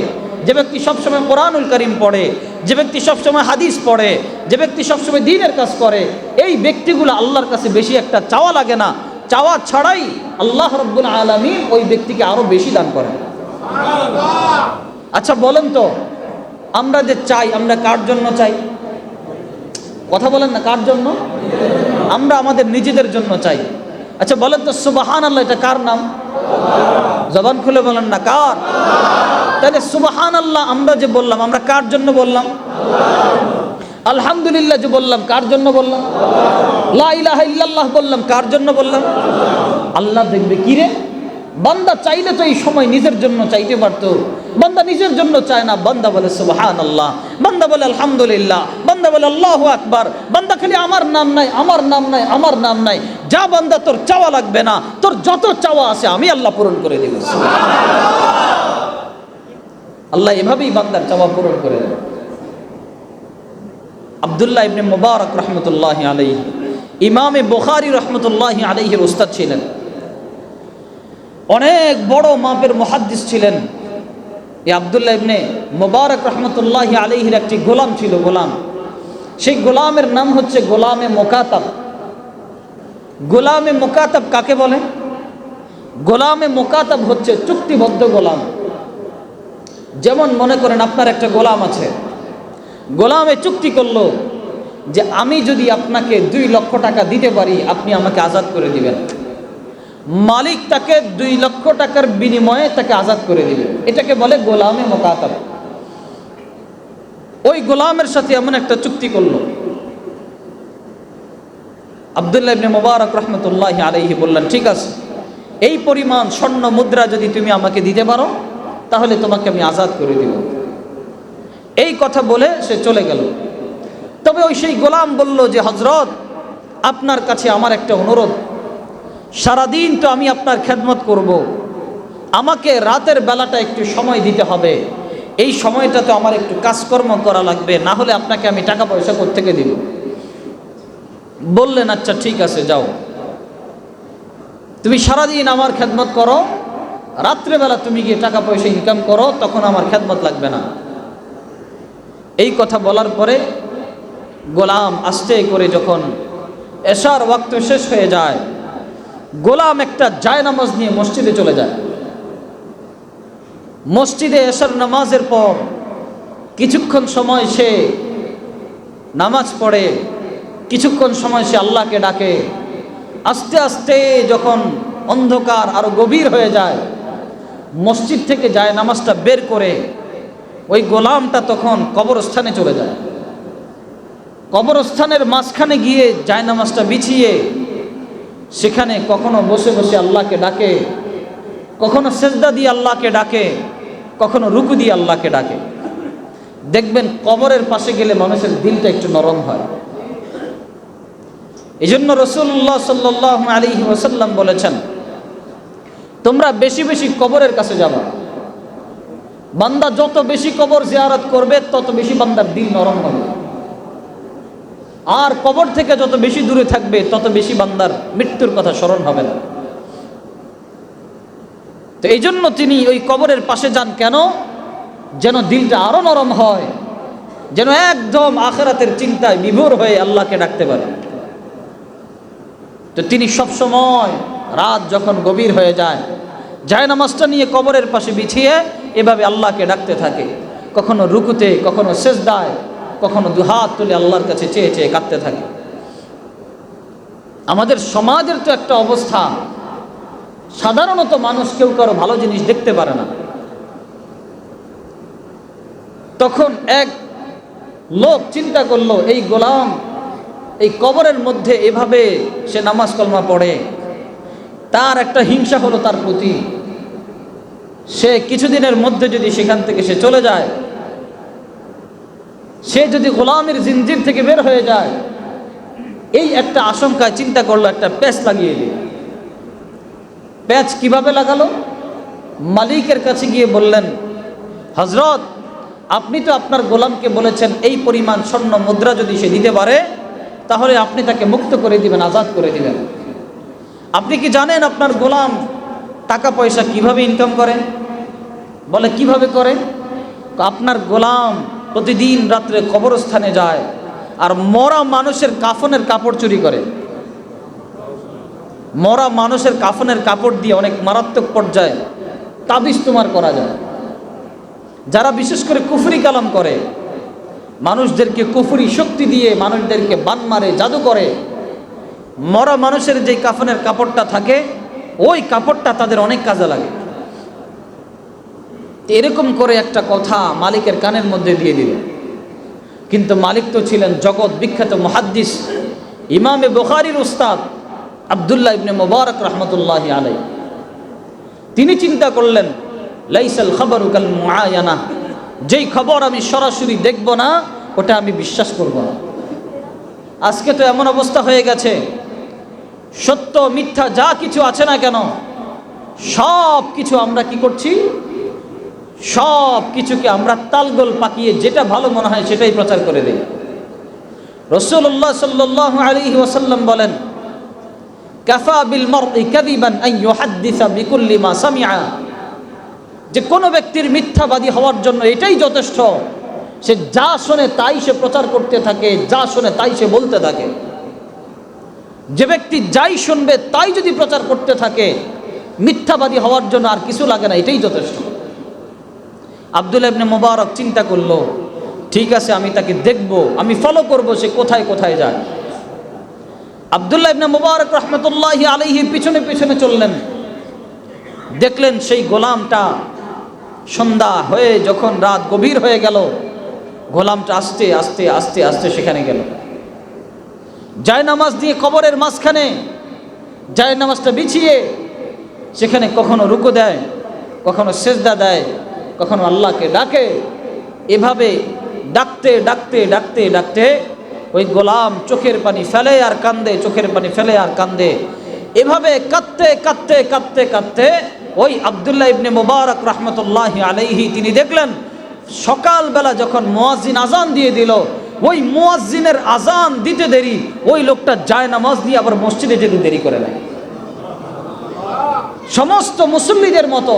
যে ব্যক্তি সবসময় কোরআনুল কারীম পড়ে, যে ব্যক্তি সবসময় হাদিস পড়ে, যে ব্যক্তি সবসময় দ্বীনের কাজ করে, এই ব্যক্তিগুলো আল্লাহর কাছে বেশি একটা চাওয়া লাগে না। চাওয়া ছাড়াই আল্লাহ রাব্বুল আলামিন ওই ব্যক্তিকে আরো বেশি দান করেন। আচ্ছা বলেন তো, আমরা যে চাই, আমরা কার জন্য চাই? কথা বলেন না, কার জন্য? আমরা আমাদের নিজেদের জন্য চাই। আচ্ছা বলেন তো, সুবহানাল্লাহ এটা কার নাম? জবান খুলে বলেন না, কার? তাহলে সুবহানাল্লাহ আমরা যে বললাম, আমরা কার জন্য বললাম? আলহামদুলিল্লাহ যে বললাম, কার জন্য বললাম? লা ইলাহা ইল্লাল্লাহ বললাম, কার জন্য বললাম? আল্লাহ দেখবে কি রে, বান্দা চাইলে তো এই সময় নিজের জন্য চাইতে পারতো, বান্দা নিজের জন্য চায় না, বান্দা বলে সুবহানাল্লাহ, বান্দা বলে আলহামদুলিল্লাহ, বান্দা বলে আল্লাহু আকবার, বান্দা খালি আমার নাম নাই, আমার নাম নাই, আমার নাম নাই। যা বান্দা, তোর চাওয়া লাগবে না, তোর যত চাওয়া আছে আমি আল্লাহ পূরণ করে দেব। আল্লাহ এভাবেই বান্দার চাওয়া পূরণ করে দেন। আব্দুল্লাহ ইবনে মুবারক রহমতুল্লাহি আলাইহি, ইমামে বুখারী রহমতুল্লাহি আলাইহির উস্তাদ ছিলেন, অনেক বড় মাপের মুহাদ্দিস ছিলেন। এই আব্দুল্লাহ ইবনে মুবারক রহমতুল্লাহি আলাইহির একটি গোলাম ছিল, গোলাম। সেই গোলামের নাম হচ্ছে গোলামে মুকাতাব। গোলামে মুকাতাব কাকে বলে? গোলামে মুকাতাব হচ্ছে চুক্তিবদ্ধ গোলাম। যেমন মনে করেন আপনার একটা গোলাম আছে, গোলামে চুক্তি করলো যে আমি যদি আপনাকে 2 লক্ষ টাকা দিতে পারি, আপনি আমাকে আজাদ করে দিবেন। মালিক তাকে 2 লক্ষ টাকার বিনিময়ে তাকে আজাদ করে দিবে, এটাকে বলে গোলামে মুকাতাব। ওই গোলামের সাথে এমন একটা চুক্তি করলো। আব্দুল্লাহ ইবনে মুবারক রহমতুল্লাহি আলাইহি বললেন, ঠিক আছে, এই পরিমাণ স্বর্ণ মুদ্রা যদি তুমি আমাকে দিতে পারো, তাহলে তোমাকে আমি আজাদ করে দিব। এই কথা বলে সে চলে গেল। তবে ওই সেই গোলাম বলল যে, হযরত, আপনার কাছে আমার একটা অনুরোধ, সারাদিন তো আমি আপনার খেদমত করব, আমাকে রাতের বেলাটা একটু সময় দিতে হবে, এই সময়টা তো আমার একটু কাজকর্ম করা লাগবে, না হলে আপনাকে আমি টাকা পয়সা কোত্থেকে দিব? বললেন, আচ্ছা ঠিক আছে, যাও, তুমি সারাদিন আমার খেদমত করো, রাত্রেবেলা তুমি গিয়ে টাকা পয়সা ইনকাম করো, তখন আমার খেদমত লাগবে না। এই কথা বলার পরে গোলাম আস্তে করে যখন এশার ওয়াক্ত শেষ হয়ে যায়, গোলাম একটা জায়নামাজ নিয়ে মসজিদে চলে যায়। মসজিদে এশার নামাজের পর কিছুক্ষণ সময় সে নামাজ পড়ে, কিছুক্ষণ সময় সে আল্লাহকে ডাকে। আস্তে আস্তে যখন অন্ধকার আরো গভীর হয়ে যায়, মসজিদ থেকে যায় নামাজটা বের করে ওই গোলামটা তখন কবরস্থানে চলে যায়। কবরস্থানের মাঝখানে গিয়ে যায় নামাজটা বিছিয়ে সেখানে কখনো বসে বসে আল্লাহকে ডাকে, কখনো সেজদা দিয়ে আল্লাহকে ডাকে, কখনো রুকু দিয়ে আল্লাহকে ডাকে। দেখবেন কবরের পাশে গেলে মানুষের দিলটা একটু নরম হয়। এই জন্য রাসূলুল্লাহ সাল্লাল্লাহু আলাইহি ওয়াসাল্লাম বলেছেন, তোমরা বেশি বেশি কবরের কাছে যাবা। বান্দা যত বেশি কবর জিয়ারত করবে তত বেশি বান্দার দিল নরম হবে, আর কবর থেকে যত বেশি দূরে থাকবে তত বেশি বান্দার মৃত্যুর কথা স্মরণ হবে না। তো এই জন্য তিনি ওই কবরের পাশে যান কেন? যেন দিলটা আরো নরম হয়, যেন একদম আখিরাতের চিন্তায় বিভোর হয়ে আল্লাহকে ডাকতে পারে। তো তিনি সব সময় রাত যখন গভীর হয়ে যায়, জায়নামাজটা নিয়ে কবরের পাশে বিছিয়ে এভাবে আল্লাহকে ডাকতে থাকে। কখনো রুকুতে, কখনো সেজদায়, কখনো দুহাত তুলে আল্লাহর কাছে চেয়ে চেয়ে কাঁদতে থাকে। আমাদের সমাজের তো একটা অবস্থা, সাধারণত মানুষ কেউ কারো ভালো জিনিস দেখতে পারে না। তখন এক লোক চিন্তা করলো, এই গোলাম এই কবরের মধ্যে এভাবে সে নামাজ কলমা পড়ে, তার একটা হিংসা হলো তার প্রতি। সে কিছুদিনের মধ্যে যদি সেখান থেকে সে চলে যায়, সে যদি গোলামের জিনজির থেকে বের হয়ে যায়, এই একটা আশঙ্কায় চিন্তা করলো একটা প্যাচ লাগিয়ে দিল। প্যাচ কিভাবে লাগালো? মালিকের কাছে গিয়ে বললেন, হযরত, আপনি তো আপনার গোলামকে বলেছেন এই পরিমাণ স্বর্ণ মুদ্রা যদি সে দিতে পারে তাহলে আপনি তাকে মুক্ত করে দিবেন, আজাদ করে দিবেন। আপনি কি জানেন আপনার গোলাম টাকা পয়সা কিভাবে ইনকাম করে? বলে, কিভাবে করে? আপনার গোলাম প্রতিদিন রাত্রে কবরস্থানে যায় আর মরা মানুষের কাফনের কাপড় চুরি করে। মরা মানুষের কাফনের কাপড় দিয়ে অনেক মারাত্মক পর্যায়ে তাবিজ তোমার করা যায়। যারা বিশেষ করে কুফরি কালাম করে, মানুষদেরকে কুফরি শক্তি দিয়ে মানুষদেরকে বান মারে, জাদু করে, মরা মানুষের যে কাফনের কাপড়টা থাকে ওই কাপড়টা তাদের অনেক কাজে লাগে। এরকম করে একটা কথা মালিকের কানের মধ্যে দিয়ে দিল। কিন্তু মালিক তো ছিলেন জগৎ বিখ্যাত মুহাদ্দিস, ইমামে বুখারীর উস্তাদ আব্দুল্লাহ ইবনে মুবারক রাহমাতুল্লাহি আলাইহি। তিনি চিন্তা করলেন, লাইসাল খাবারু কাল মুআয়ানা, যেই খবর আমি সরাসরি দেখব না ওটা আমি বিশ্বাস করব না। আজকে তো এমন অবস্থা হয়ে গেছে, সত্য মিথ্যা যা কিছু আছে না কেন সব কিছু আমরা কি করছি? সব কিছুকে আমরা তালগোল পাকিয়ে যেটা ভালো মনে হয় সেটাই প্রচার করে দিই। রাসূলুল্লাহ সাল্লাল্লাহু আলাইহি ওয়াসাল্লাম বলেন, কাফা বিল মারই কাযিবান আন ইউহাদ্দিসা বিকুল্লি মা সামিআ, যে কোনো ব্যক্তির মিথ্যাবাদী হওয়ার জন্য এটাই যথেষ্ট, সে যা শোনে তাই সে প্রচার করতে থাকে, যা শোনে তাই সে বলতে থাকে। যে ব্যক্তি যাই শুনবে তাই যদি প্রচার করতে থাকে, মিথ্যাবাদী হওয়ার জন্য আর কিছু লাগে না, এটাই যথেষ্ট। আব্দুল্লাহ ইবনে মুবারক চিন্তা করলো, ঠিক আছে আমি তাকে দেখব, আমি ফলো করব সে কোথায় কোথায় যায়। আব্দুল্লাহ ইবনে মুবারক রাহমাতুল্লাহি আলাইহি পিছনে পিছনে চললেন। দেখলেন সেই গোলামটা সন্ধ্যা হয়ে যখন রাত গভীর হয়ে গেল, গোলামটা আস্তে আস্তে আস্তে আস্তে সেখানে গেল। জায়নামাজ দিয়ে কবরের মাঝখানে জায়নামাজটা বিছিয়ে সেখানে কখনো রুকু দেয়, কখনো সেজদা দেয়, কখনো আল্লাহকে ডাকে। এভাবে ডাকতে ডাকতে ডাকতে ডাকতে ওই গোলাম চোখের পানি ফেলে আর কান্দে, চোখের পানি ফেলে আর কান্দে। এভাবে কাঁদতে কাঁদতে কাঁদতে কাঁদতে ওই আব্দুল্লাহ ইবনে মুবারক রাহমাতুল্লাহি আলাইহি তিনি দেখলেন সকালবেলা যখন মুয়াজ্জিন আজান দিয়ে দিল, ওই মুয়াজ্জিনের আজান দিতে দেরি ওই লোকটা জায়নামাজ নিয়ে আবার মসজিদে যেতে দেরি করে নেয়। সমস্ত মুসল্লিদের মতো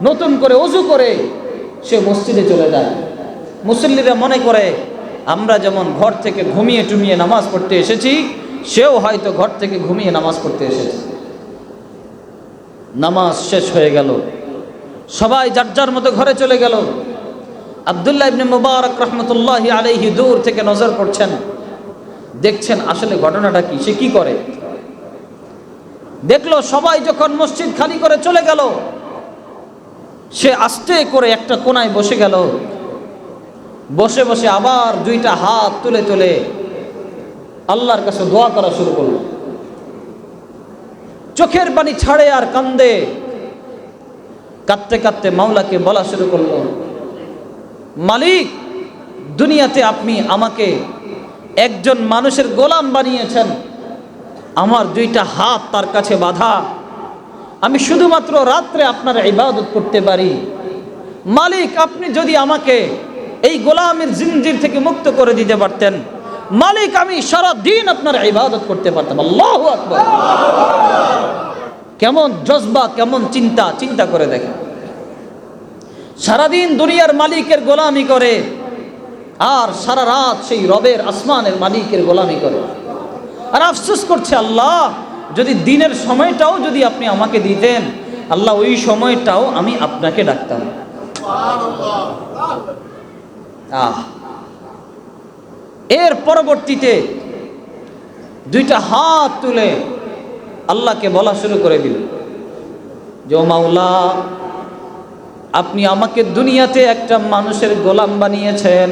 নতুন করে ওযু করে সে মসজিদে চলে যায়। মুসল্লিরা মনে করে আমরা যেমন ঘর থেকে ঘুমিয়ে টুমিয়ে নামাজ পড়তে এসেছি, সেও হয়তো ঘর থেকে ঘুমিয়ে নামাজ পড়তে এসেছে। নামাজ শেষ হয়ে গেল, সবাই যার যার মতো ঘরে চলে গেল। আব্দুল্লাহ ইবনে মুবারক রহমতুল্লাহি আলাইহি দূর থেকে নজর করছেন, দেখছেন আসলে ঘটনাটা কি, সে কি করে। দেখলো সবাই যখন মসজিদ খালি করে চলে গেল, সে আস্তে করে একটা কোনায় বসে গেল। বসে বসে আবার দুইটা হাত তুলে তুলে আল্লাহর কাছে দোয়া করা শুরু করলো। চোখের পানি ছাড়ে আর কান্দে, কাঁদতে কাঁদতে মাওলাকে বলা শুরু করলো, মালিক, দুনিয়াতে আপনি আমাকে একজন মানুষের গোলাম বানিয়েছেন, আমার দুইটা হাত তার কাছে বাঁধা, আমি শুধুমাত্র রাত্রে আপনার ইবাদত করতে পারি। মালিক, আপনি যদি আমাকে এই গোলামের জিনজির থেকে মুক্ত করে দিতে পারতেন, মালিক, আমি সারা দিন আপনার ইবাদত করতে পারতাম। আল্লাহু আকবার! কেমন জজবা, কেমন চিন্তা, চিন্তা করে দেখেন। সারাদিন দুনিয়ার মালিকের গোলামি করে আর সারা রাত সেই রবের আসমানের মালিকের গোলামি করে, আর আফসোস করছে, আল্লাহ, যদি দিনের সময়টাও যদি আপনি আমাকে দিতেন, আল্লাহ, ওই সময়টাও আমি আপনাকে ডাকতাম। এর পরবর্তীতে দুইটা হাত তুলে আল্লাহকে বলা শুরু করে দিল যে, ও মাওলা, আপনি আমাকে দুনিয়াতে একটা মানুষের গোলাম বানিয়েছেন,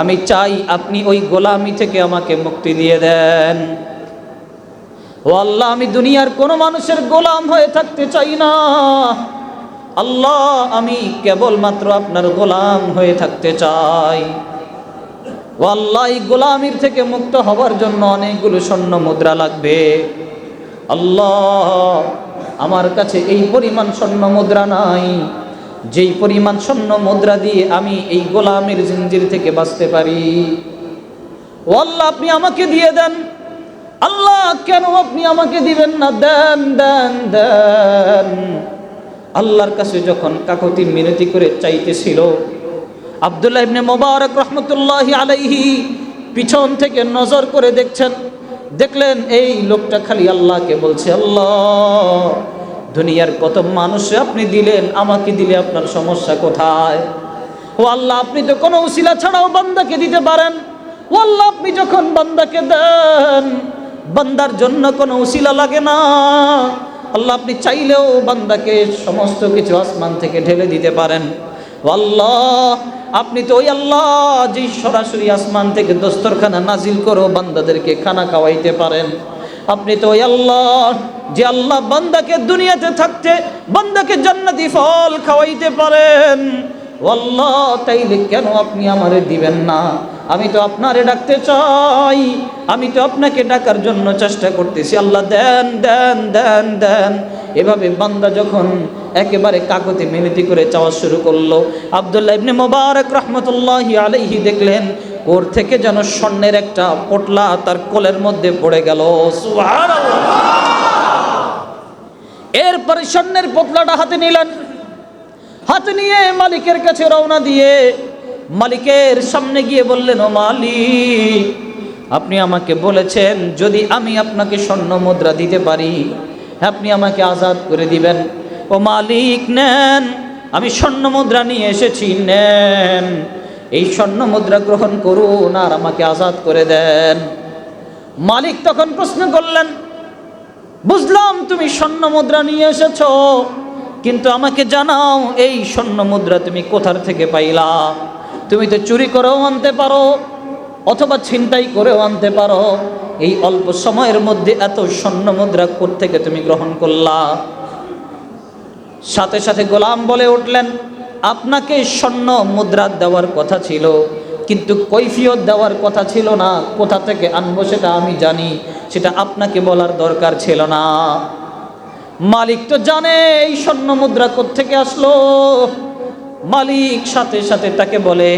আমি চাই আপনি ওই গোলামি থেকে আমাকে মুক্তি দিয়ে দেন। ও আল্লাহ, আমি দুনিয়ার কোনো মানুষের গোলাম হয়ে থাকতে চাই না। আল্লাহ, আমি কেবলমাত্র আপনার গোলাম হয়ে থাকতে চাই। ও আল্লাহ, এই গোলামির থেকে মুক্ত হওয়ার জন্য অনেকগুলো স্বর্ণ মুদ্রা লাগবে। আল্লাহ, আমার কাছে এই পরিমাণ স্বর্ণ মুদ্রা নাই, যেই পরিমাণ স্বর্ণ মুদ্রা দিয়ে আমি এই গোলামের জিঞ্জির থেকে বাঁচতে পারি। ও আল্লাহ, আপনি আমাকে দিয়ে দেন। আল্লাহ, কেন আপনি আমাকে দিবেন না? দেন দেন দেন। আল্লাহর কাছে যখন কাকুতি মিনতি করে চাইতেছিল, আব্দুল্লাহ ইবনে মুবারক রহমতুল্লাহি আলাইহি পিছন থেকে নজর করে দেখলেন এই লোকটা খালি আল্লাহকে বলছে, আল্লাহ, দুনিয়ার কত মানুষে আপনি দিলেন, আমাকে দিলে আপনার সমস্যা কোথায়? ও আল্লাহ, আপনি তো কোনো উসিলা ছাড়াও বান্দাকে দিতে পারেন। ও আল্লাহ, আপনি যখন বান্দাকে দেন, বান্দার জন্য কোনো উসিলা লাগে না। আল্লাহ, আপনি চাইলেও বান্দাকে সমস্ত কিছু আসমান থেকে ঢেলে দিতে পারেন। ও আল্লাহ, আপনি তো ওই আল্লাহ যে সরাসরি আসমান থেকে দস্তরখানা নাজিল করো বান্দাদেরকে খানা খাওয়াইতে পারেন। আপনি তো ওই আল্লাহ যে আল্লাহ বান্দাকে দুনিয়াতে থাকতে বান্দাকে জান্নাতি ফল খাওয়াইতে পারেন। ও আল্লাহ, তাইলে কেন আপনি আমারে দিবেন না? আমি তো আপনারে ডাকতে চাই, আমি তো আপনাকে ডাকার জন্য চেষ্টা করতেছি। আল্লাহ, দেন দেন দেন দেন। এভাবে বান্দা যখন একেবারে কাকুতি মিনতি করে চাওয়া শুরু করলো, আব্দুল্লাহ ইবনে মুবারক রহমতুল্লাহি আলাইহি দেখলেন ওর থেকে যেন স্বর্ণের একটা পোটলা তার কোলের মধ্যে পড়ে গেল। সুবহানাল্লাহ! এরপরে স্বর্ণের পোটলাটা হাতে নিলেন, হাতে নিয়ে মালিকের কাছে রওনা দিয়ে মালিকের সামনে গিয়ে বললেন, ও মালিক, আপনি আমাকে বলেছেন যদি আমি আপনাকে স্বর্ণ মুদ্রা দিতে পারি, আপনি আমাকে আজাদ করে দিবেন। ও মালিক, নেন, আমি স্বর্ণ মুদ্রা নিয়ে এসেছি, নেন, এই স্বর্ণ মুদ্রা গ্রহণ করুন আর আমাকে আজাদ করে দেন। মালিক তখন প্রশ্ন করলেন, বুঝলাম তুমি স্বর্ণ মুদ্রা নিয়ে এসেছো, কিন্তু আমাকে জানাও এই স্বর্ণ মুদ্রা তুমি কোথার থেকে পাইলা? তুমি তো চুরি করেও আনতে পারো অথবা ছিনতাই করেও আনতে পারো, এই অল্প সময়ের মধ্যে এত স্বর্ণ মুদ্রা কোত্থেকে তুমি গ্রহণ করলা? সাথে সাথে গোলাম বলে উঠলেন, আপনাকে স্বর্ণ মুদ্রা দেওয়ার কথা ছিল, কিন্তু কৈফিয়ত দেওয়ার কথা ছিল না। কোথা থেকে আনবো সেটা আমি জানি, সেটা আপনাকে বলার দরকার ছিল না। মালিক তো জানে এই স্বর্ণ মুদ্রা কোত্থেকে আসলো। মালিক সাথে সাথে তাকে বলে,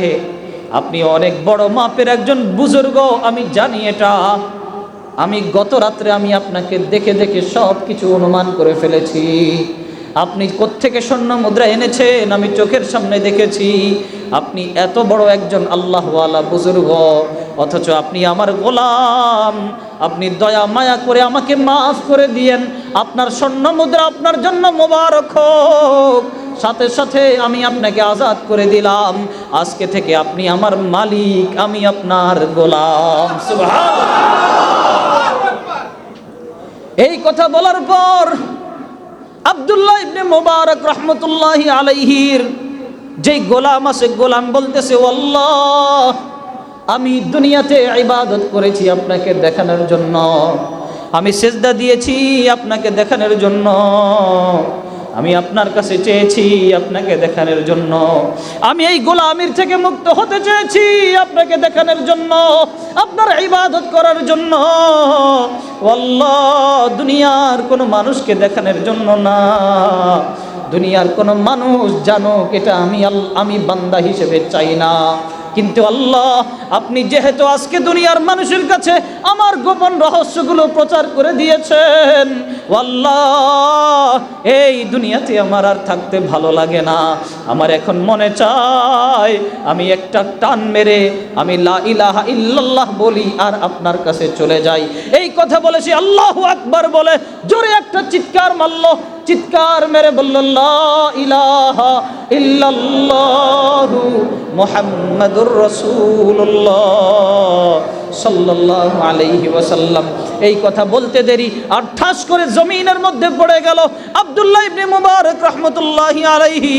আপনি অনেক বড় মাপের একজন বুজুর্গ, আমি জানি এটা। আমি গত রাত্রে আমি আপনাকে দেখে দেখে সব কিছু অনুমান করে ফেলেছি। আপনি কোত্থেকে স্বর্ণ মুদ্রা এনেছেন আমি চোখের সামনে দেখেছি। আপনি এত বড় একজন আল্লাহওয়ালা বুজুর্গ, অথচ আপনি আমার গোলাম। আপনি দয়া মায়া করে আমাকে মাফ করে দিয়েন। আপনার স্বর্ণ মুদ্রা আপনার জন্য মোবারক হোক। সাথে সাথে আমি আপনাকে আজাদ করে দিলাম। আজকে থেকে আপনি আমার মালিক, আমি আপনার গোলাম। এই কথা বলার পর আব্দুল্লাহ ইবনে মুবারক রহমতুল্লাহি আলাইহির যেই গোলাম আছে, গোলাম বলতেছে, আল্লাহ আমি দুনিয়াতে ইবাদত করেছি আপনাকে দেখানোর জন্য, আমি সিজদা দিয়েছি আপনাকে দেখানোর জন্য, আমি আপনার কাছে চেয়েছি আপনাকে দেখানোর জন্য, আমি এই গোলামির থেকে মুক্ত হতে চেয়েছি আপনাকে দেখানোর জন্য, আপনার ইবাদত করার জন্য। আল্লাহ দুনিয়ার কোনো মানুষকে দেখানোর জন্য না, দুনিয়ার কোনো মানুষ জানুক এটা আমি বান্দা হিসেবে চাই না। কিন্তু আল্লাহ আপনি যেহেতু আজকে দুনিয়ার মানুষের কাছে আমার গোপন রহস্যগুলো প্রচার করে দিয়েছেন, আল্লাহ এই দুনিয়াতে আমার আর থাকতে ভালো লাগে না। আমার এখন মনে চায় আমি একটা টান মেরে আমি লা ইলাহা ইল্লাল্লাহ বলি আর আপনার কাছে চলে যাই। এই কথা বলেছি, আল্লাহু আকবার বলে জোরে একটা চিৎকার মারল, চিৎকার মেরে বলল, লা ইলাহা ইল্লাল্লাহু মুহাম্মাদুর রাসূলুল্লাহ সাল্লাল্লাহু আলাইহি ওয়াসাল্লাম। এই কথা বলতে দেরি আর ঠাস করে জমিনের মধ্যে পড়ে গেল। আব্দুল্লাহ ইবনে মুবারক রহমতুল্লাহি আলাইহি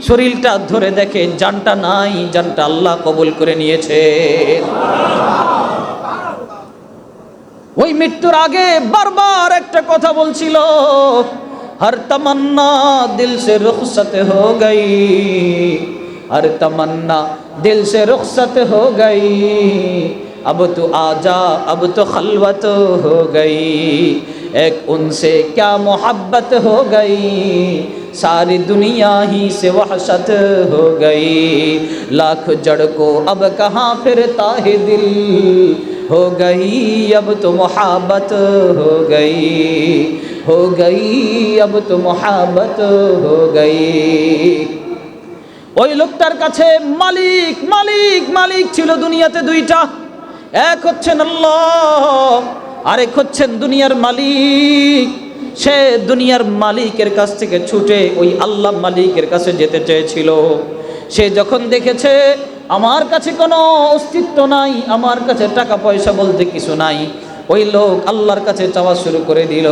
শরীরটা ধরে দেখে জানটা নাই, জানটা আল্লাহ কবুল করে নিয়েছে। ওই মৃত্যুর আগে বারবার একটা কথা বলছিল, हर तमन्ना दिल से रुखसत हो गई, हर तमन्ना दिल से रुखसत हो गई, अब तो आजा अब तो खलवत हो गई, एक उनसे क्या मोहब्बत हो गई, सारी दुनिया ही से वहशत हो गई, लाख जड़ को अब कहाँ फिरता है दिल, हो गई अब तो मोहब्बत हो गई, हो गई अब तो मोहब्बत हो गई। ওই লোকটার কাছে মালিক মালিক মালিক ছিল দুনিয়াতে দুইটা, এক হচ্ছেন আল্লাহ, আরেক হচ্ছেন দুনিয়ার মালিক। সে দুনিয়ার মালিকের কাছ থেকে ছুটে ওই আল্লাহ মালিকের কাছে যেতে চেয়েছিল। সে যখন দেখেছে আমার কাছে কোনো অস্তিত্ব নাই, আমার কাছে টাকা পয়সা বলতে কিছু নাই, ওই লোক আল্লাহর কাছে চাওয়া শুরু করে দিল।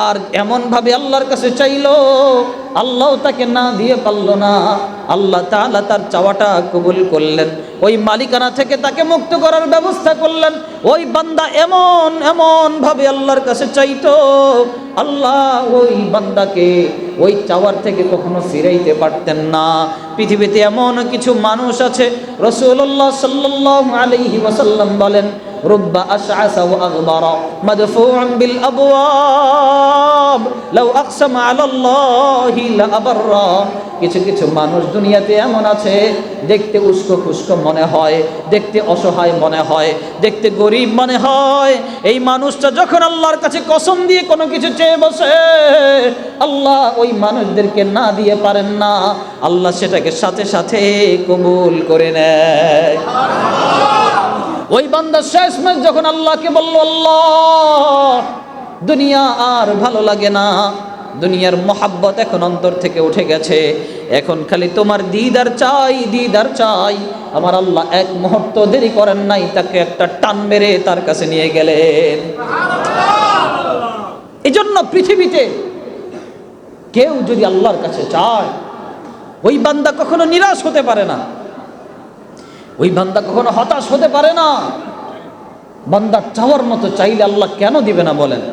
আর এমনভাবে আল্লাহর কাছে চাইলো, আল্লাহও তাকে না দিয়ে পারল না। আল্লাহ তাআলা তার চাওয়াটা কবুল করলেন, ওই মালিকানা থেকে তাকে মুক্ত করার ব্যবস্থা করলেন। ওই বান্দা এমন ভাবে আল্লাহর কাছে চাইতো, আল্লাহ ওই বান্দাকে ওই চাওয়ার থেকে কখনো ফিরাইতে পারতেন না। পৃথিবীতে এমন কিছু মানুষ আছে, রাসূলুল্লাহ সাল্লাল্লাহু আলাইহি ওয়াসাল্লাম বলেন, রুব্বা আশআসা ওয়া আগবারা মাদফুউন বিল আবওয়াব লাউ আকসামা আলাল্লাহি লা আবাররা। কিছু কিছু মানুষ দুনিয়াতে এমন আছে, দেখতে উস্কো খুস্কো মনে হয়, দেখতে অসহায় মনে হয়, দেখতে গরিব মনে হয়। এই মানুষটা যখন আল্লাহর কাছে কসম দিয়ে কোনো কিছু চেয়ে বসে, আল্লাহ ওই মানুষদেরকে না দিয়ে পারেন না, আল্লাহ সেটাকে সাথে সাথে কবুল করে নেয়। ওই বান্দা শেষমেশ যখন আল্লাহকে বলল, আল্লাহ দুনিয়া আর ভালো লাগে না, দুনিয়ার মোহাব্বত এখন অন্তর থেকে উঠে গেছে, এখন খালি তোমার দিদার চাই, দিদার চাই। আমার আল্লাহ এক মুহূর্ত দেরি করেন নাই, তাকে একটা টান মেরে তার কাছে নিয়ে গেলেন। এজন্য পৃথিবীতে কেউ যদি আল্লাহর কাছে চায়, ওই বান্দা কখনো নিরাশ হতে পারে না, ওই বান্দা কখনো হতাশ হতে পারে না। বান্দা চাওয়ার মতো চাইলে আল্লাহ কেন দিবে না বলেন?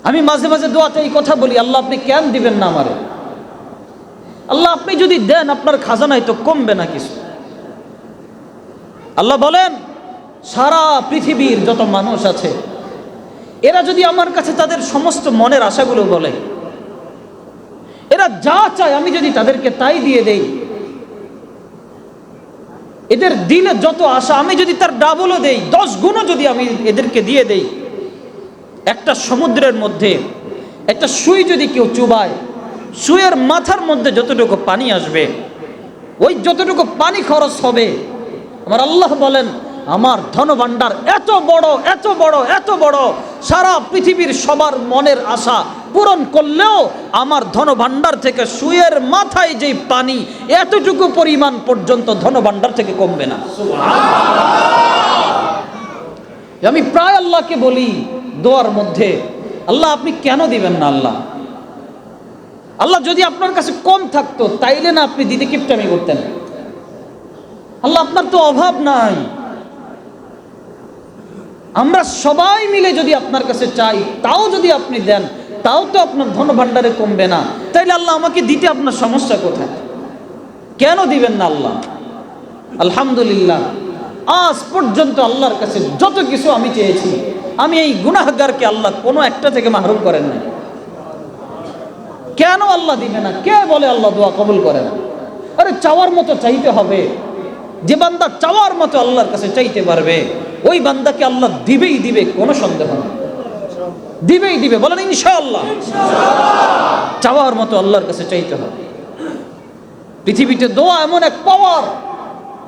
আমি মাঝে মাঝে দোয়াতে এই কথা বলি, আল্লাহ আপনি কেন দিবেন না আমারে? আল্লাহ আপনি যদি দেন আপনার খাজানায় তো কমবে না কিছু। আল্লাহ বলেন, সারা পৃথিবীর যত মানুষ আছে এরা যদি আমার কাছে তাদের সমস্ত মনের আশাগুলো বলে, এরা যা চায় আমি যদি তাদেরকে তাই দিয়ে দেই, এদের দিলে যত আশা আমি যদি তার ডাবলও দেই, 10 গুণও যদি আমি এদেরকে দিয়ে দেই, একটা সমুদ্রের মধ্যে একটা সুই যদি কেউ চুবায়, সুইয়ের মাথার মধ্যে যতটুকু পানি আসবে, ওই যতটুকু পানি খরচ হবে, আমার আল্লাহ বলেন আমার ধনভাণ্ডার এত বড়, এত বড়, এত বড়, সারা পৃথিবীর সবার মনের আশা পূরণ করলেও আমার ধনভাণ্ডার থেকে সুইয়ের মাথায় যে পানি, এতটুকু পরিমাণ পর্যন্ত ধনভাণ্ডার থেকে কমবে না। আমি প্রায় আল্লাহকে বলি দোয়ার মধ্যে, আল্লাহ আপনি কেন দিবেন না? আল্লাহ আল্লাহ যদি আপনার কাছে কম থাকতো তাইলে না আপনি দিতে কিপটামি করতেন? আল্লাহ আপনার তো অভাব নাই, আমরা সবাই মিলে যদি আপনার কাছে চাই তাও যদি আপনি দেন, তাও তো আপনার ধনভাণ্ডারে কমবে না, তাইলে আল্লাহ আমাকে দিতে আপনার সমস্যা কোথায়? কেন দিবেন না আল্লাহ? আলহামদুলিল্লাহ, আজ পর্যন্ত আল্লাহর কাছে যত কিছু আমি চেয়েছি, আমি এই গুনাহগারকে আল্লাহ কোনো একটা থেকে মাহরুম করেন না। কেন আল্লাহ দিবে না? কে বলে আল্লাহ দোয়া কবুল করে না? আরে চাওয়ার মতো চাইতে হবে। যে বান্দা চাওয়ার মতো আল্লাহর কাছে চাইতে পারবে, ওই বান্দাকে আল্লাহ দিবেই দিবে, কোনো সন্দেহ নেই, দিবেই দিবে। বলেন ইনশাআল্লাহ। চাওয়ার মতো আল্লাহর কাছে চাইতে হবে। পৃথিবীতে দোয়া এমন এক পাওয়ার,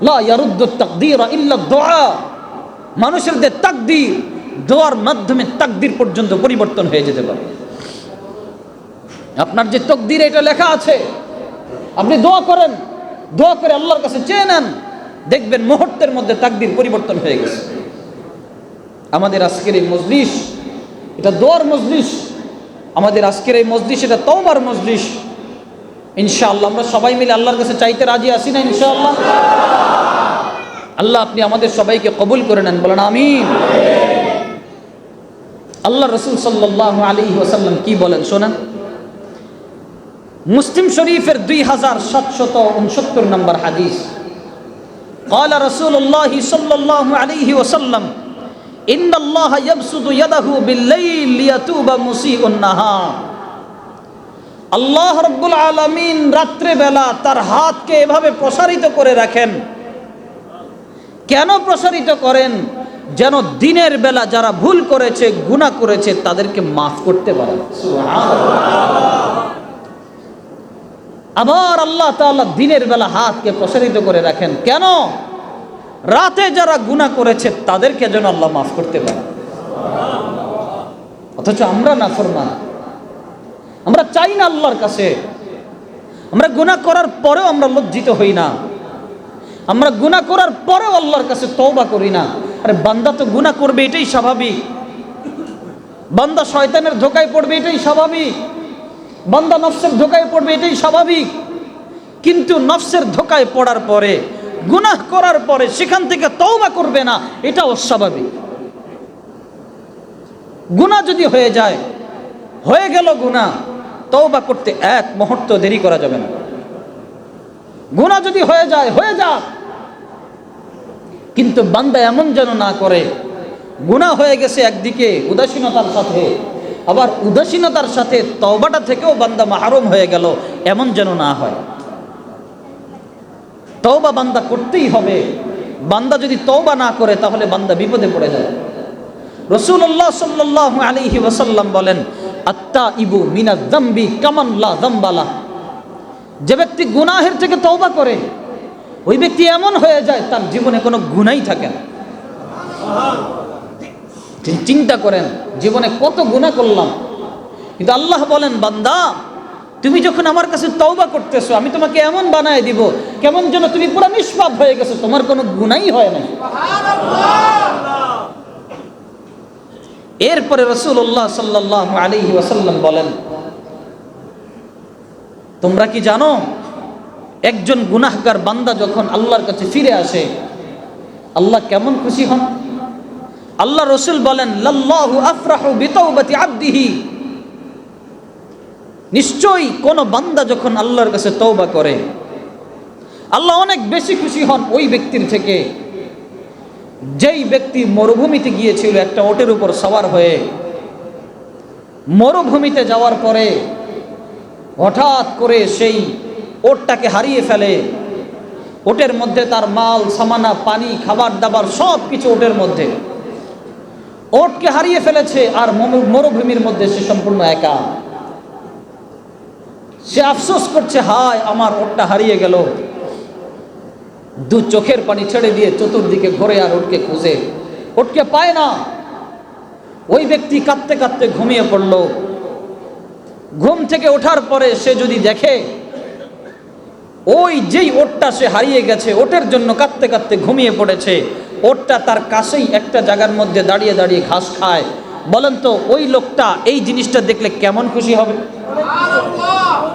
লা ইয়ারুদ্দু তাকদীরা ইল্লা দুআ। মানুষের যে তাকদীর, দোয়ার মাধ্যমে তাকদীর পর্যন্ত পরিবর্তন হয়ে যেতে পারে। আপনার যে তাকদীর এটা লেখা আছে, আপনি দোয়া করেন, দোয়া করে আল্লাহর কাছে চেয়ে নেন, দেখবেন মুহূর্তের মধ্যে তাকদীর পরিবর্তন হয়ে গেছে। আমাদের আজকের এই মজলিস এটা দোয়ার মজলিস, আমাদের আজকের এই মজলিস এটা তওবার মজলিস। ইনশাআল্লাহ আমরা সবাই মিলে আল্লাহর কাছে চাইতে রাজি আছি না? ইনশাআল্লাহ। আল্লাহ আপনি আমাদের সবাইকে কবুল করে নেন, বলেন আমিন। আল্লাহ রাসূল সাল্লাল্লাহু আলাইহি ওয়াসাল্লাম কি বলেন শোনেন। মুসলিম শরীফের 2769 নম্বর হাদিস। قال رسول الله صلى الله عليه وسلم إن الله يبسط يده بالليل ليتوب مسيء النهار। আল্লাহ রাব্বুল আলামিন রাত্রে বেলা তার হাতকে এভাবে প্রসারিত করে রাখেন। কেন প্রসারিত করেন? যেন দিনের বেলা যারা ভুল করেছে, গুনাহ করেছে, তাদেরকে মাফ করতে পারেন। সুবহানাল্লাহ। আবার আল্লাহ তাআলা দিনের বেলা হাতকে প্রসারিত করে রাখেন কেন? রাতে যারা গুনাহ করেছে তাদেরকে যেন আল্লাহ মাফ করতে পারে। অথচ আমরা নাফরমান, আমরা চাই না আল্লাহর কাছে। আমরা গুনাহ করার পরেও আমরা লজ্জিত হই না, আমরা গুনাহ করার পরেও আল্লাহর কাছে তওবা করি না। আরে বান্দা তো গুনাহ করবে, এটাই স্বাভাবিক। বান্দা শয়তানের ধোঁকায় পড়বে, এটাই স্বাভাবিক। বান্দা নফসের ধোঁকায় পড়বে, এটাই স্বাভাবিক। কিন্তু নফসের ধোঁকায় পড়ার পরে, গুনাহ করার পরে সেখান থেকে তওবা করবে না, এটা অস্বাভাবিক। গুনাহ যদি হয়ে যায়, হয়ে গেল গুনাহ, তওবা করতে এক মুহূর্ত দেরি করা যাবে না। গুনাহ যদি হয়ে যায়, হয়ে যাক, কিন্তু বান্দা এমন যেন না করে গুনাহ হয়ে গেছে একদিকে উদাসীনতার সাথে, আবার উদাসীনতার সাথে তওবাটা থেকেও বান্দা মাহরুম হয়ে গেল, এমন যেন না হয়। তওবা বান্দা করতেই হবে। বান্দা যদি তওবা না করে তাহলে বান্দা বিপদে পড়ে যায়। রাসূলুল্লাহ সাল্লাল্লাহু আলাইহি ওয়াসাল্লাম বলেন, আত্তাইবু মিনাজ যামবি কামান লা যামবা লাহ। যে ব্যক্তি গুনাহের থেকে তওবা করে, ওই ব্যক্তি এমন হয়ে যায় তার জীবনে কোনো গুনাহই থাকে না। চিন্তা করেন, জীবনে কত গুনাহ করলাম, কিন্তু আল্লাহ বলেন বান্দা তুমি যখন আমার কাছে তওবা করতেছো, আমি তোমাকে এমন বানায় দিব কেমন যেন তুমি পুরো নিষ্পাপ হয়ে গেছো, তোমার কোনো গুনাহই হয় না। এরপরে রাসূলুল্লাহ সাল্লাল্লাহু আলাইহি ওয়াসাল্লাম বলেন, তোমরা কি জানো একজন গুনাহগার বান্দা যখন আল্লাহর কাছে ফিরে আসে আল্লাহ কেমন খুশি হন? আল্লাহ রাসূল বলেন, লাল্লাহু আফরাহু বিতাওবাতি আবদিহি। নিশ্চয়ই কোন বান্দা যখন আল্লাহর কাছে তওবা করে, আল্লাহ অনেক বেশি খুশি হন ওই ব্যক্তির থেকে যেই ব্যক্তি মরুভূমিতে গিয়েছিল একটা ওটের উপর সওয়ার হয়ে। মরুভূমিতে যাওয়ার পরে হঠাৎ করে সেই ওটটাকে হারিয়ে ফেলে। ওটের মধ্যে তার মাল সামানা, পানি, খাবার দাবার সব কিছু ওটের মধ্যে। ওটকে হারিয়ে ফেলেছে আর মরুভূমির মধ্যে সে সম্পূর্ণ একা। সে আফসোস করছে, হায় আমার ওটটা হারিয়ে গেল। দু চোখের পানি ছেড়ে দিয়ে চতুর্দিকে ঘোরে আর ওটকে খুঁজে, ওটকে পায় না। ওই ব্যক্তি কাঁদতে কাঁদতে ঘুমিয়ে পড়ল। ঘুম থেকে ওঠার পরে সে যদি দেখে ওই যেই ওটটা সে হারিয়ে গেছে, ওটের জন্য কাঁদতে কাঁদতে ঘুমিয়ে পড়েছে, ওটটা তার কাছেই একটা জায়গার মধ্যে দাঁড়িয়ে দাঁড়িয়ে ঘাস খায়, বলেন তো ওই লোকটা এই জিনিসটা দেখলে কেমন খুশি হবে?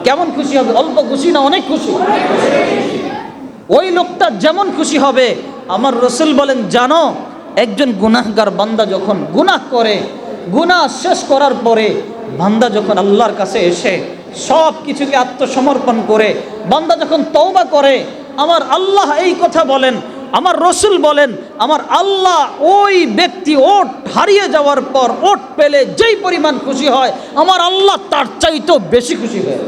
কেমন খুশি হবে? অল্প খুশি না অনেক খুশি? ওই লোকটা যেমন খুশি হবে, আমার রসুল বলেন, জানো একজন গুনাহগার বান্দা যখন গুনাহ করে, গুনাহ শেষ করার পরে বান্দা যখন আল্লাহর কাছে এসে সব কিছুকে আত্মসমর্পণ করে বান্দা যখন তওবা করে, আমার আল্লাহ এই কথা বলেন, আমার রসুল বলেন, আমার আল্লাহ ওই ব্যক্তি ওট হারিয়ে যাওয়ার পর ওট পেলে যেই পরিমাণ খুশি হয়, আমার আল্লাহ তার চাইতেও বেশি খুশি হয়।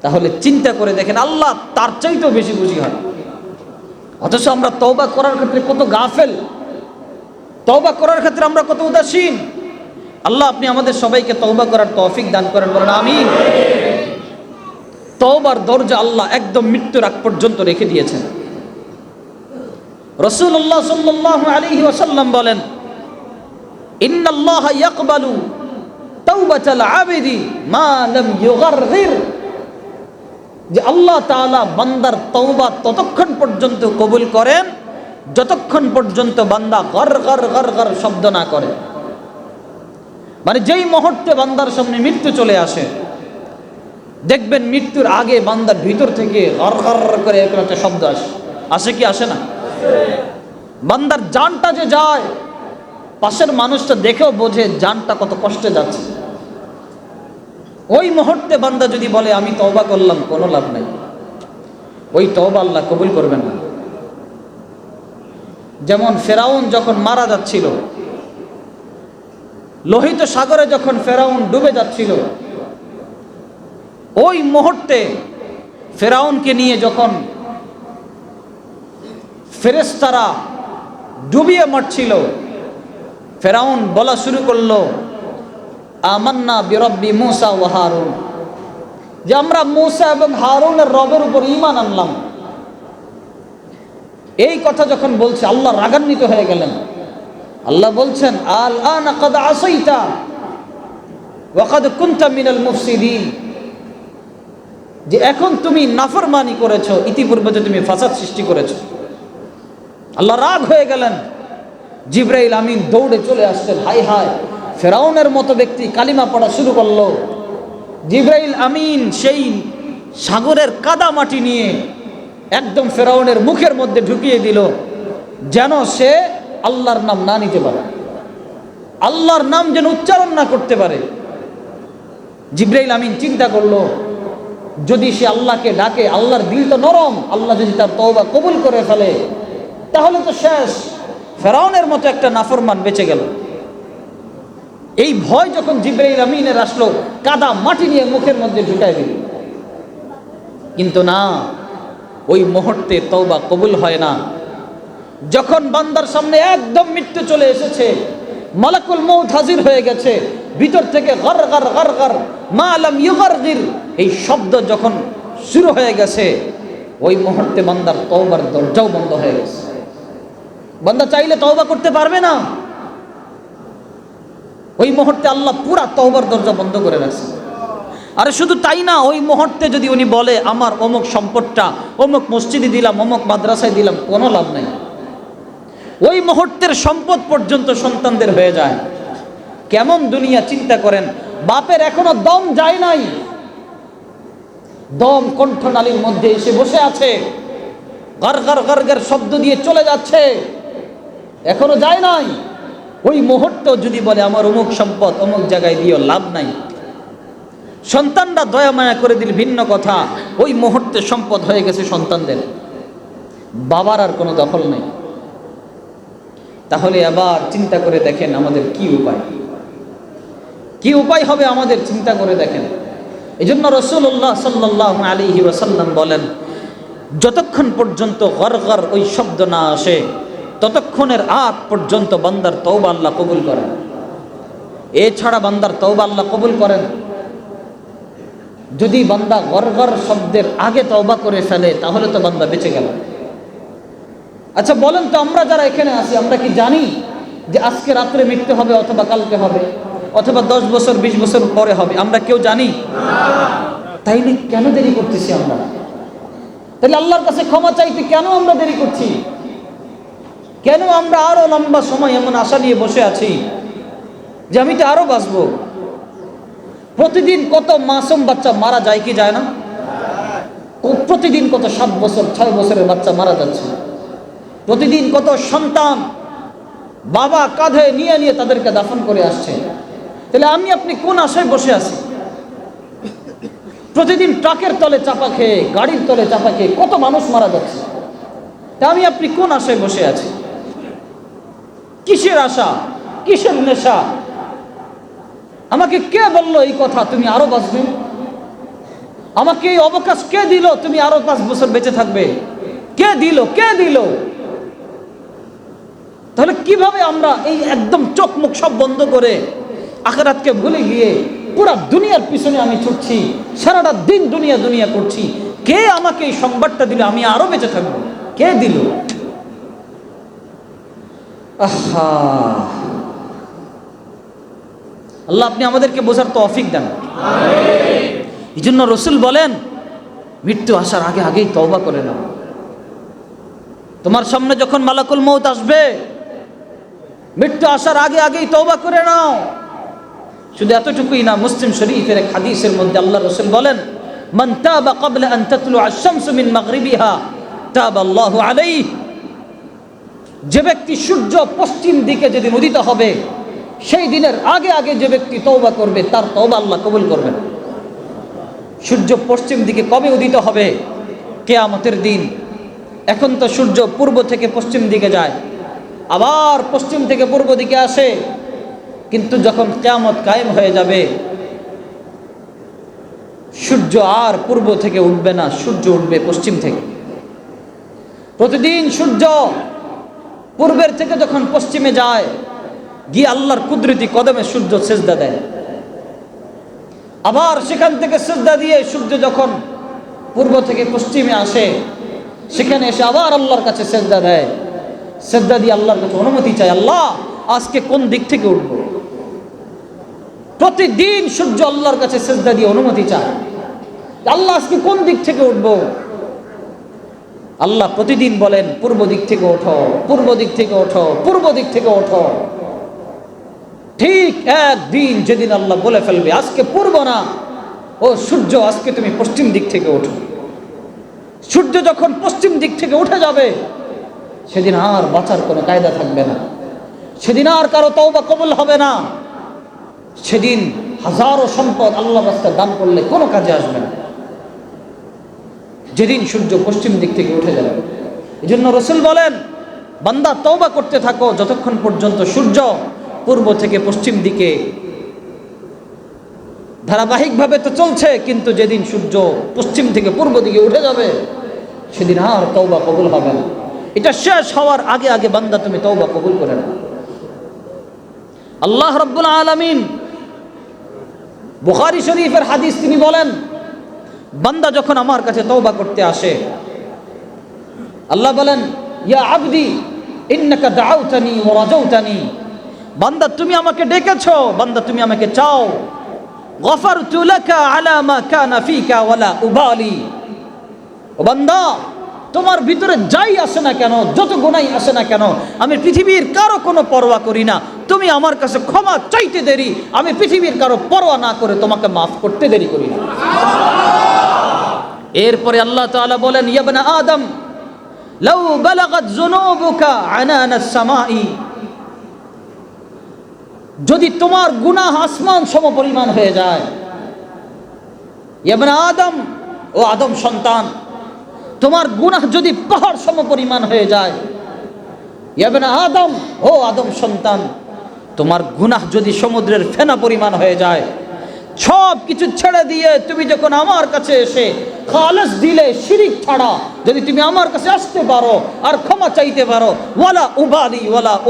তাহলে চিন্তা করে দেখেন, আল্লাহ তার চাইতেও বেশি খুশি হয়। অথচ আমরা তওবা করার ক্ষেত্রে কত গাফেল, তওবা করার ক্ষেত্রে আমরা কত উদাসীন। আল্লাহ আপনি আমাদের সবাইকে তওবা করার তৌফিক দান করেন, বলেন আমিন। তওবার দরজা আল্লাহ একদম মৃত্যুর আগ পর্যন্ত রেখে দিয়েছেন। রাসূলুল্লাহ সাল্লাল্লাহু আলাইহি ওয়াসাল্লাম বলেন, ইন্নাল্লাহা ইয়াকবালু তাওবাতাল আবিদি মা লাম ইউগারগির, যে আল্লাহ তাআলা বান্দার তওবা ততক্ষণ পর্যন্ত কবুল করেন যতক্ষণ পর্যন্ত বান্দা গর গর গর গর শব্দ না করে। মানে যেই মুহূর্তে বান্দার সামনে মৃত্যু চলে আসে, দেখবেন মৃত্যুর আগে বান্দার ভিতর থেকে গর গর করে একটা শব্দ আসে। আসে কি আসে না? বান্দার জানটা যে যায়, পাশের মানুষটা দেখেও বোঝে জানটা কত কষ্টে যাচ্ছে। ওই মুহূর্তে বান্দা যদি বলে আমি তওবা করলাম, কোনো লাভ নাই, ওই তওবা আল্লাহ কবুল করবেন না। যেমন ফেরাউন যখন মারা যাচ্ছিল, লোহিত সাগরে যখন ফেরাউন ডুবে যাচ্ছিল, ওই মুহূর্তে ফেরাউনকে নিয়ে যখন ফেরেশতারা ডুবিয়ে মারছিল, ফেরাউন বলা শুরু করলো, আমান্না বিরব্বি মূসা ওয়া হারুন, যে আমরা মূসা এবং হারুনের রবের উপর ঈমান আনলাম। এই কথা যখন বলছে, আল্লাহ রাগান্বিত হয়ে গেলেন। আল্লাহ বলছেন, আল আনা ক্বাদ আসাইতা ওয়া ক্বাদ কুনতা মিনাল মুফসিদিন, যে এখন তুমি নাফরমানি করেছো, ইতিপূর্বে যে তুমি ফাসাদ সৃষ্টি করেছো। আল্লাহ রাগ হয়ে গেলেন। জিবরাইল আমিন দৌড়ে চলে আসলেন। হায় হায়, ফেরাউনের মতো ব্যক্তি কালিমা পড়া শুরু করলো। জিবরাইল আমিন সেই সাগরের কাদা মাটি নিয়ে একদম ফেরাউনের মুখের মধ্যে ঢুকিয়ে দিল, যেন সে আল্লাহর নাম না নিতে পারে, আল্লাহর নাম যেন উচ্চারণ না করতে পারে। জিবরাইল আমিন চিন্তা করলো, যদি সে আল্লাহকে ডাকে, আল্লাহর দিল তো নরম, আল্লাহ যদি তার তওবা কবুল করে ফেলে তাহলে তো শেষ, ফেরাউনের মতো একটা নাফরমান বেঁচে গেল। এই ভয় যখন জিবরাইল আমিনের আসলো, কাদা মাটি নিয়ে মুখের মধ্যে ঢুকাই দিল। কিন্তু না, ওই মুহূর্তে তওবা কবুল হয় না। যখন বান্দার সামনে একদম মৃত্যু চলে এসেছে, মালাকুল মউত হাজির হয়ে গেছে, ভিতর থেকে গর গর গর গর মা লাম ইউগারগির এই শব্দ যখন শুরু হয়ে গেছে, ওই মুহূর্তে বান্দার তওবার দরজাও বন্ধ হয়ে গেছে। বান্দা চাইলে তওবা করতে পারবে না। ওই মুহূর্তে আল্লাহ পুরা তওবার দরজা বন্ধ করে রাখছে। আরে শুধু তাই না, ওই মুহূর্তে যদি উনি বলে আমার অমুক সম্পদটা অমুক মসজিদে দিলাম, অমুক মাদ্রাসায় দিলাম, কোনো লাভ নাই। ওই মুহূর্তের সম্পদ পর্যন্ত সন্তানদের হয়ে যায়। কেমন দুনিয়া চিন্তা করেন। বাপের এখনো দম যায় নাই, দম কণ্ঠনালীর মধ্যে এসে বসে আছে, গর গর গর গর শব্দ দিয়ে চলে যাচ্ছে, এখনো যায় নাই। ওই মুহূর্তে যদি বলে আমার অমুক সম্পদ অমুক জায়গায় দিও, লাভ নাই। সন্তানরা দয়া মায়া করে দিল ভিন্ন কথা, ওই মুহূর্তে সম্পদ হয়ে গেছে সন্তানদের, বাবার আর কোনো দখল নেই। তাহলে আবার চিন্তা করে দেখেন আমাদের কি উপায়, কি উপায় হবে আমাদের, চিন্তা করে দেখেন। এই জন্য রাসূলুল্লাহ সাল্লাল্লাহু আলাইহি ওয়াসাল্লাম বলেন, যতক্ষণ পর্যন্ত গর গর ওই শব্দ না আসে ততক্ষণের আগ পর্যন্ত বান্দার তওবা আল্লাহ কবুল করেন। এছাড়া বান্দার তওবা আল্লাহ কবুল করেন যদি বান্দা গরগর শব্দের আগে তওবা করে ফেলে তাহলে তো বান্দা বেঁচে গেল। আচ্ছা বলেন তো, আমরা যারা এখানে আছি আমরা কি জানি যে আজকে রাত্রে মৃত্যু হবে অথবা কালকে হবে অথবা 10 বছর 20 বছর পরে হবে? আমরা কেউ জানি? তাইলে কেন দেরি করতেছি আমরা? তাহলে আল্লাহর কাছে ক্ষমা চাইতে কেন আমরা দেরি করছি? কেন আমরা আরো লম্বা সময় এমন আশা নিয়ে বসে আছি যে আমি তো আরো বাঁচবো? প্রতিদিন কত মাসুম বাচ্চা মারা যায় কি যায় না? প্রতিদিন কত 7 বছর 6 বছরের বাচ্চা মারা যাচ্ছে। প্রতিদিন কত সন্তান বাবা কাঁধে নিয়ে নিয়ে তাদেরকে দাফন করে আসছে। তাহলে আমি আপনি কোন আশায় বসে আছি? প্রতিদিন ট্রাকের তলে চাপা খেয়ে, গাড়ির তলে চাপা খেয়ে কত মানুষ মারা যাচ্ছে। তা আমি আপনি কোন আশায় বসে আছি? কিসের আশা, কিসের নেশা? আমাকে কে বললো এই কথা তুমি আরো বাঁচবে? আমাকে এই অবকাশ কে দিল তুমি আরো 5 বছর বেঁচে থাকবে? কে দিল? কে দিল? তাহলে কিভাবে আমরা এই একদম চোখ মুখ সব বন্ধ করে আখিরাতকে ভুলে গিয়ে পুরো দুনিয়ার পিছনে আমি ছুটছি, সারাটা দিন দুনিয়া দুনিয়া করছি? কে আমাকে এই সংবাদটা দিল আমি আরো বেঁচে থাকবো? কে দিল? আহা, আল্লাহ আপনি আমাদেরকে বোঝার তৌফিক দেন। এই জন্য রসুল বলেন মৃত্যু আসার আগে আগেই তওবা করে নাও। তোমার সামনে যখন মালাকুল মউত আসবে, মৃত্যু আসার আগে আগেই তওবা করে নাও। শুধু এতটুকুই না, মুসলিম শরীফের এক হাদিসের মধ্যে আল্লাহ রসুল বলেন মান তাবা ক্বাবলা আন তাতলুআ আশ-শামসু মিন মাগরিবিহা তাবা আল্লাহু আলাইহি। যে ব্যক্তি সূর্য পশ্চিম দিকে যেদিন উদিত হবে সেই দিনের আগে আগে যে ব্যক্তি তওবা করবে তার তওবা আল্লাহ কবুল করবেন। সূর্য পশ্চিম দিকে কবে উদিত হবে? কিয়ামতের দিন। এখন তো সূর্য পূর্ব থেকে পশ্চিম দিকে যায়, আবার পশ্চিম থেকে পূর্ব দিকে আসে, কিন্তু যখন কিয়ামত কায়েম হয়ে যাবে সূর্য আর পূর্ব থেকে উঠবে না, সূর্য উঠবে পশ্চিম থেকে। প্রতিদিন সূর্য পূর্বের থেকে যখন পশ্চিমে যায় গিয়ে আল্লাহর কুদরতি কদমে সূর্য সেজদা দেয়, আবার সেখান থেকে সেজদা দিয়ে সূর্য যখন পূর্ব থেকে পশ্চিমে আসে সেখানে এসে আবার আল্লাহর কাছে সেজদা দেয়। সেজদা দিয়ে আল্লাহর কাছে অনুমতি চায়, আল্লাহ আজকে কোন দিক থেকে উঠবো? প্রতিদিন সূর্য আল্লাহর কাছে সেজদা দিয়ে অনুমতি চায়, আল্লাহ আজকে কোন দিক থেকে উঠবো? আল্লাহ প্রতিদিন বলেন পূর্ব দিক থেকে ওঠো, পূর্ব দিক থেকে ওঠো, পূর্ব দিক থেকে ওঠো। ঠিক একদিন যেদিন আল্লাহ বলে ফেলবে আজকে পূর্ব না, ও সূর্য আজকে তুমি পশ্চিম দিক থেকে ওঠো, সূর্য যখন পশ্চিম দিক থেকে উঠে যাবে সেদিন আর বাঁচার কোনো কায়দা থাকবে না, সেদিন আর কারো তওবা কবুল হবে না, সেদিন হাজারো সম্পদ আল্লাহ রাস্তায় দান করলে কোনো কাজে আসবে না, যেদিন সূর্য পশ্চিম দিক থেকে উঠে যাবে। এই জন্য রসুল বলেন বান্দা তওবা করতে থাকো যতক্ষণ পর্যন্ত সূর্য পূর্ব থেকে পশ্চিম দিকে ধারাবাহিকভাবে তো চলছে, কিন্তু যেদিন সূর্য পশ্চিম থেকে পূর্ব দিকে উঠে যাবে সেদিন আর তওবা কবুল হবে না। এটা শেষ হওয়ার আগে আগে বান্দা তুমি তওবা কবুল করে নাও। আল্লাহ রাব্বুল আলামিন বুখারী শরীফের হাদিস তিনি বলেন বান্দা যখন আমার কাছে তওবা করতে আসে আল্লাহ বলেন ইয়া আবদি ইন্নাকা দাআউতানি ওয়া রাজাউতানি, বান্দা তুমি আমাকে ডেকেছো, বান্দা তুমি আমাকে চাও, গফারতু লাকা আলা মা কানা ফিকা ওয়ালা উবালি, ও বান্দা তোমার ভিতরে যাই আসে না কেন, যত গুনাহ আসে না কেন, আমি পৃথিবীর কারো কোনো পরোয়া করি না। তুমি আমার কাছে ক্ষমা চাইতে দেরি, আমি পৃথিবীর কারো পরোয়া না করে তোমাকে মাফ করতে দেরি করি না। এরপরে আল্লাহ তাআলা বলেন ইয়া ইবনা আদম লাউ বালাগাত যুনুবুকা আনানাস সামাই, যদি তোমার গুনাহ আসমান সমপরিমাণ হয়ে যায়, ইয়া ইবনা আদম, ও আদম সন্তান, তোমার গুনাহ যদি পাহাড় সমপরিমাণ হয়ে যায়, ইয়া ইবনা আদম, ও আদম সন্তান, তোমার গুনাহ যদি সমুদ্রের ফেনা পরিমাণ হয়ে যায়, সব কিছু ছেড়ে দিয়ে তুমি যখন আমার কাছে এসে খালেস দিলে শিরিক ছাড়া যদি তুমি আমার কাছে আসতে পারো আর ক্ষমা চাইতে পারো, ওয়ালা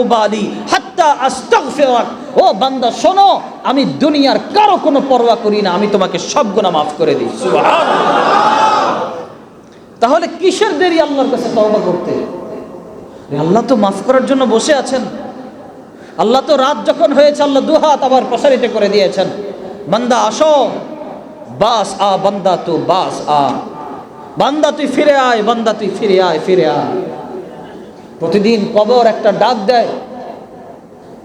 উবালি হাত্তা আস্তাগফিরাক ও বান্দা শোনো, আমি দুনিয়ার কারো কোনো পরোয়া করি না, আমি তোমাকে সব গুনাহ মাফ করে দিই। সুবহানাল্লাহ। তাহলে কিসের দেরি আল্লাহর কাছে তওবা করতে? আল্লাহ তো মাফ করার জন্য বসে আছেন। আল্লাহ তো রাত যখন হয়েছে আল্লাহ দুহাত আবার প্রসারিত করে দিয়েছেন, বান্দা আসো, বাস আ বান্দা, তু বাস আ বান্দা, তুই ফিরে আয়, বান্দা তুই ফিরে আয়, ফিরে আয়। প্রতিদিন কবর একটা ডাক দেয়,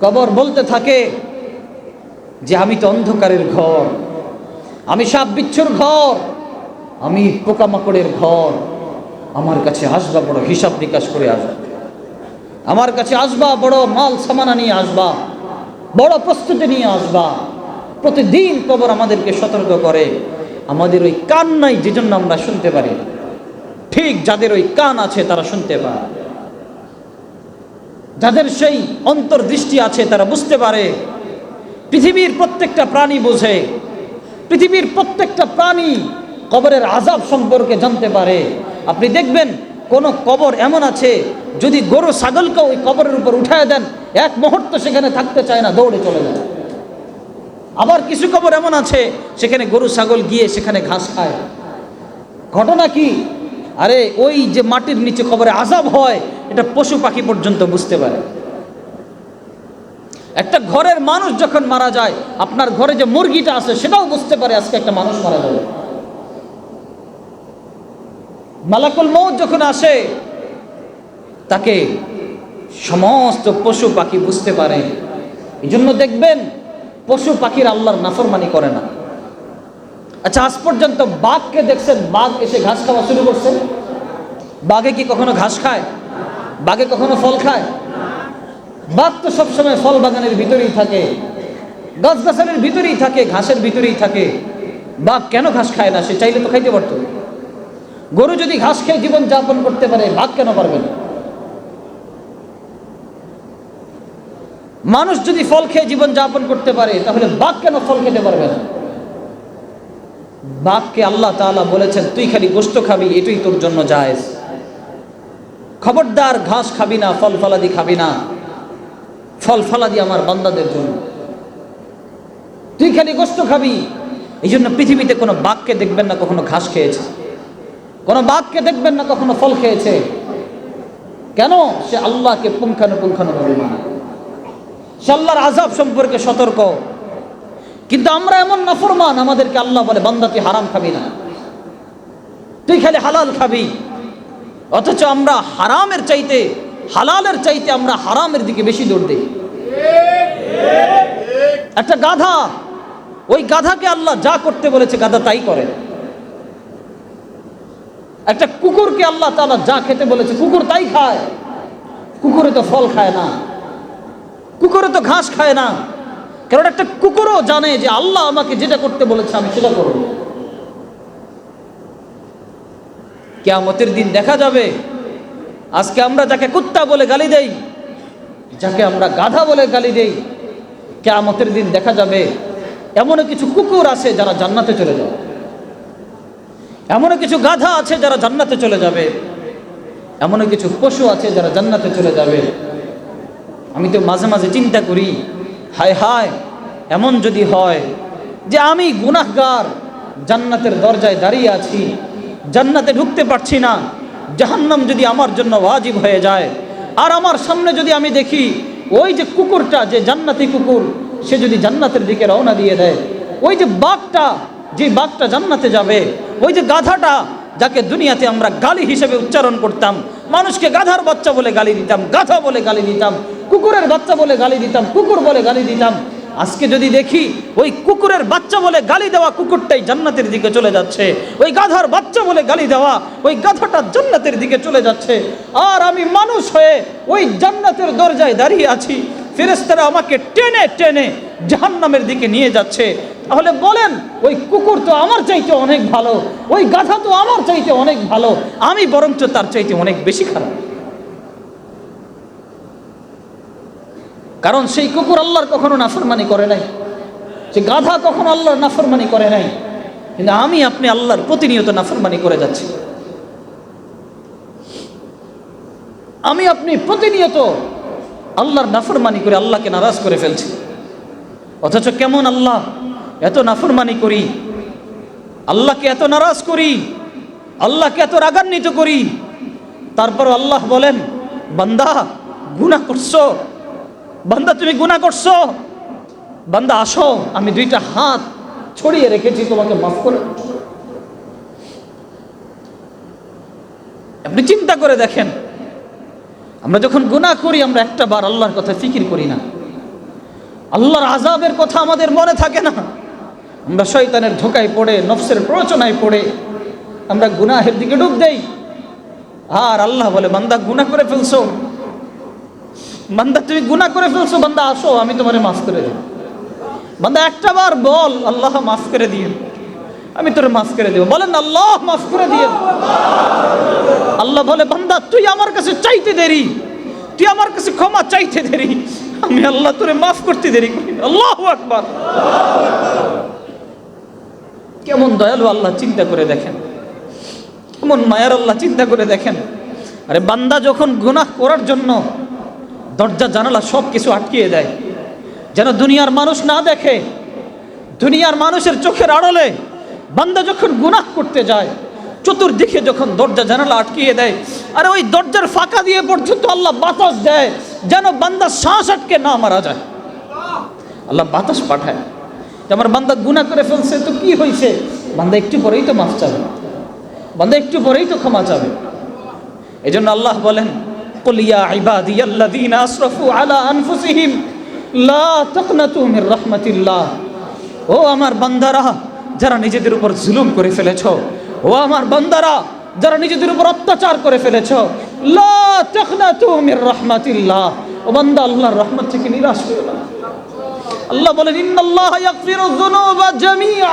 কবর বলতে থাকে যে আমি তো অন্ধকারের ঘর, আমি সাপ বিচ্ছুর ঘর, আমি পোকামাকড়ের ঘর, আমার কাছে আসবা বড় হিসাব নিকাশ করে আসবা, আমার কাছে আসবা বড় মাল সামানা নিয়ে আসবা, বড় প্রস্তুতি নিয়ে আসবা। প্রতিদিন কবর আমাদেরকে সতর্ক করে। আমাদের ওই কান নাই, যে জন্য আমরা শুনতে পারি না। ঠিক যাদের ওই কান আছে তারা শুনতে পায়, যাদের সেই অন্তর্দৃষ্টি আছে তারা বুঝতে পারে। পৃথিবীর প্রত্যেকটা প্রাণী বোঝে, পৃথিবীর প্রত্যেকটা প্রাণী কবরের আযাব সম্পর্কে জানতে পারে। আপনি দেখবেন কোন কবর এমন আছে, যদি গরু ছাগলকে ওই কবরের উপর উঠায় দেন, এক মুহূর্ত সেখানে থাকতে চায় না, দৌড়ে চলে যায়। আবার কিছু কবর এমন আছে, সেখানে গরু ছাগল গিয়ে সেখানে ঘাস খায়। ঘটনা কি? আরে ওই যে মাটির নিচে কবরে আযাব হয়, এটা পশু পাখি পর্যন্ত বুঝতে পারে। একটা ঘরের মানুষ যখন মারা যায়, আপনার ঘরে যে মুরগিটা আছে সেটাও বুঝতে পারে আজকে একটা মানুষ মারা যাবে। মালাকুল মউত যখন আসে, তাকে সমস্ত পশু পাখি বুঝতে পারে। এই জন্য দেখবেন পশু পাখির আল্লাহর নাফরমানি করে না। আচ্ছা, আজ পর্যন্ত বাঘকে দেখছেন বাঘ এসে ঘাস খাওয়া শুরু করছে? বাঘে কি কখনো ঘাস খায়? বাঘে কখনো ফল খায়? বাঘ তো সবসময় ফল বাগানের ভিতরেই থাকে, গাছগাছালির ভিতরেই থাকে, ঘাসের ভিতরেই থাকে। বাঘ কেন ঘাস খায় না? সে চাইলে তো খাইতে পারত। গরু যদি ঘাস খেয়ে জীবন যাপন করতে পারে, বাঘ কেন পারবে না? মানুষ যদি ফল খেয়ে জীবন যাপন করতে পারে, তাহলে বাঘ কেন ফল খেতে পারবে না? বাঘকে আল্লাহ তাআলা বলেছেন তুই খালি গোশত খাবি, এটাই তোর জন্য জায়েজ। খবরদার ঘাস খাবি না, ফল ফলাদি খাবি না, ফল ফলাদি আমার বান্দাদের জন্য, তুই খালি গোশত খাবি। এই জন্য পৃথিবীতে কোনো বাঘকে দেখবেন না কখনো ঘাস খেয়েছে, কোনো বাঘকে দেখবেন না কখনো ফল খেয়েছে। কেন? সে আল্লাহকে পুঙ্খানুপুঙ্খানুভাবে মানে, সে আল্লাহর আযাব সম্পর্কে সতর্ক। কিন্তু আমরা এমন নাফরমান, আমাদেরকে আল্লাহ বলে বান্দা তুই হারাম খাবি না, তুই খালি হালাল খাবি। অথচ আমরা হারামের চাইতে, হালালের চাইতে আমরা হারামের দিকে বেশি দৌড় দিই। একটা গাধা, ওই গাধাকে আল্লাহ যা করতে বলেছে গাধা তাই করে। একটা কুকুরকে আল্লাহ তাআলা যা খেতে বলেছে কুকুর তাই খায়। কুকুরে তো ফল খায় না, কুকুরে তো ঘাস খায় না, কারণ একটা কুকুরও জানে যে আল্লাহ আমাকে যেটা করতে বলেছে আমি সেটা করব। কিয়ামতের দিন দেখা যাবে, আজকে আমরা যাকে কুত্তা বলে গালি দেই, যাকে আমরা গাধা বলে গালি দেই, কিয়ামতের দিন দেখা যাবে এমনও কিছু কুকুর আছে যারা জান্নাতে চলে যাবে, এমনও কিছু গাধা আছে যারা জান্নাতে চলে যাবে, এমনও কিছু পশু আছে যারা জান্নাতে চলে যাবে। আমি তো মাঝে মাঝে চিন্তা করি, হায় হায়, এমন যদি হয় যে আমি গুনাহগার জান্নাতের দরজায় দাঁড়িয়ে আছি, জান্নাতে ঢুকতে পারছি না, জাহান্নাম যদি আমার জন্য ওয়াজিব হয়ে যায়, আর আমার সামনে যদি আমি দেখি ওই যে কুকুরটা, যে জান্নাতি কুকুর, সে যদি জান্নাতের দিকে রওনা দিয়ে দেয়, ওই যে বাঘটা, যে বাঘটা জান্নাতে যাবে, ওই যে গাধাটা যাকে দুনিয়াতে আমরা গালি হিসেবে উচ্চারণ করতাম, মানুষকে গাধার বাচ্চা বলে গালি দিতাম, গাধা বলে গালি দিতাম, কুকুরের বাচ্চা বলে গালি দিতাম, কুকুর বলে গালি দিতাম, আজকে যদি দেখি ওই কুকুরের বাচ্চা বলে গালি দেওয়া কুকুরটাই জান্নাতের দিকে চলে যাচ্ছে, ওই গাধার বাচ্চা বলে গালি দেওয়া ওই গাধাটা জান্নাতের দিকে চলে যাচ্ছে, আর আমি মানুষ হয়ে ওই জান্নাতের দরজায় দাঁড়িয়ে আছি, ফেরেশতারা আমাকে টেনে টেনে জাহান্নামের দিকে নিয়ে যাচ্ছে, তাহলে বলেন ওই কুকুর তো আমার চাইতে অনেক ভালো, ওই গাধা তো আমার চাইতে অনেক ভালো, আমি বরঞ্চ তার চাইতে অনেক বেশি খারাপ। কারণ সেই কুকুর আল্লাহর কখনো নাফরমানি করে নাই, সে গাধা কখনো আল্লাহর নাফরমানি করে নাই, কিন্তু আমি আপনি আল্লাহর প্রতিনিয়ত নাফরমানি করে যাচ্ছি। আমি আপনি প্রতিনিয়ত আল্লাহর নাফরমানি করে আল্লাহকে নারাজ করে ফেলছি। অথচ কেমন আল্লাহ, এত নাফরমানি করি, আল্লাহকে এত নারাজ করি, আল্লাহকে এত রাগান্বিত করি, তারপর আল্লাহ বলেন বান্দা গুনাহ করছো, বান্দা তুমি গুনাহ করছো, বান্দা আসো আমি দুইটা হাত ছড়িয়ে রেখেছি তোমাকে মাফ করে। আপনি চিন্তা করে দেখেন, আমরা যখন গুনাহ করি আমরা একটা বার আল্লাহর কথা ফিকির করি না, আল্লাহর আযাবের কথা আমাদের মনে থাকে না। আমরা শয়তানের ধোকায় পড়ে, নফসের প্ররোচনায় পড়ে আমরা গুনাহের দিকে ডুব দেই। আর আল্লাহ বলে বান্দা গুনাহ করে ফেলছো, বান্দা তুমি গুনাহ করে ফেলছো, বান্দা আসো আমি তোমারে মাফ করে দেব। বান্দা একটা বার বল আল্লাহ মাফ করে দিয়েন, আমি তোরে মাফ করে দেব। বলেন আল্লাহ মাফ করে দিয়েন। আল্লাহ বলে বান্দা তুই আমার কাছে চাইতে দেরি, তুই আমার কাছে ক্ষমা চাইতে দেরি, আমি আল্লাহ তোরে মাফ করতে দেরি করি। আল্লাহু আকবার। কেমন দয়ালু আল্লাহ, চিন্তা করে দেখেন, কেমন মায়ার আল্লাহ, চিন্তা করে দেখেন। আরে বান্দা যখন গুনাহ করার জন্য দরজা জানালা সব কিছু আটকিয়ে দেয়, যেন দুনিয়ার মানুষ না দেখে, দুনিয়ার মানুষের চোখের আড়ালে বান্দা যখন গুনাহ করতে যায়, চতুর্দিকে যখন দরজা জানালা আটকিয়ে দেয়, আরে ওই দরজার ফাঁকা দিয়ে পর্যন্ত আল্লাহ বাতাস দেয় যেন বান্দা শ্বাস আটকে না মারা যায়। আল্লাহ বাতাস পাঠায় যে আমার বান্দা গুনাহ করে ফেলছে তো কি হয়েছে, বান্দা একটু পরেই তো মাফ চাবে, বান্দা একটু পরেই তো ক্ষমা চাবে। এই জন্য আল্লাহ বলেন কুল ইয়া ইবাদিয়াল্লাযীনা আসরাফু আলা আনফুসিহিম লা তাকনাতু মির রাহমাতিল্লাহ। ও আমার বান্দারা যারা নিজেদের উপর জুলুম করে ফেলেছো, ও আমার বান্দারা যারা নিজেদের উপর অত্যাচার করে ফেলেছো, লা তাকনাতু মির রাহমাতিল্লাহ। ও বান্দা আল্লাহর রহমত থেকে নিরাশ হয়ো না। আল্লাহ বলেন ইন্নাল্লাহা ইয়াগফিরু যুনুবা জামিআ।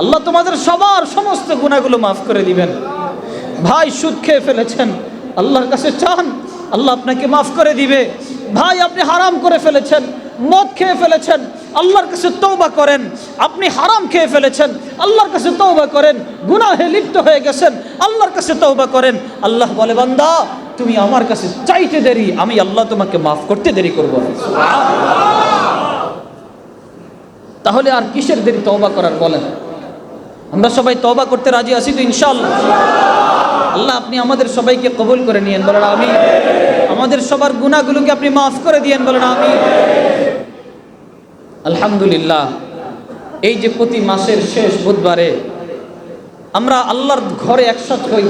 আল্লাহ তোমাদের সবার সমস্ত গুনাহগুলো মাফ করে দিবেন। ভাই সুদ খেয়ে ফেলেছেন, আল্লাহর কাছে চান, আল্লাহ আপনাকে মাফ করে দিবে। ভাই আপনি হারাম করে ফেলেছেন, মদ খেয়ে ফেলেছেন, আল্লাহর কাছে তওবা করেন। আপনি হারাম খেয়ে ফেলেছেন, আল্লাহর কাছে তওবা করেন। গুনাহে লিপ্ত হয়ে গেছেন, আল্লাহর কাছে তওবা করেন। আল্লাহ বলে বান্দা তুমি আমার কাছে চাইতে দেরি, আমি আল্লাহ তোমাকে মাফ করতে দেরি করব। তাহলে আর কিসের দেরি তওবা করার বলেন? আমরা সবাই তওবা করতে রাজি আছি তো ইনশাআল্লাহ? আল্লাহ আপনি আমাদের সবাইকে কবুল করে নিয়েন, বলেন আমিন। আমাদের সবার গুনাহগুলোকে আপনি মাফ করে দিয়েন, বলেন আমিন। আলহামদুলিল্লাহ, এই যে প্রতি মাসের শেষ বুধবারে আমরা আল্লাহর ঘরে একসাথ হই,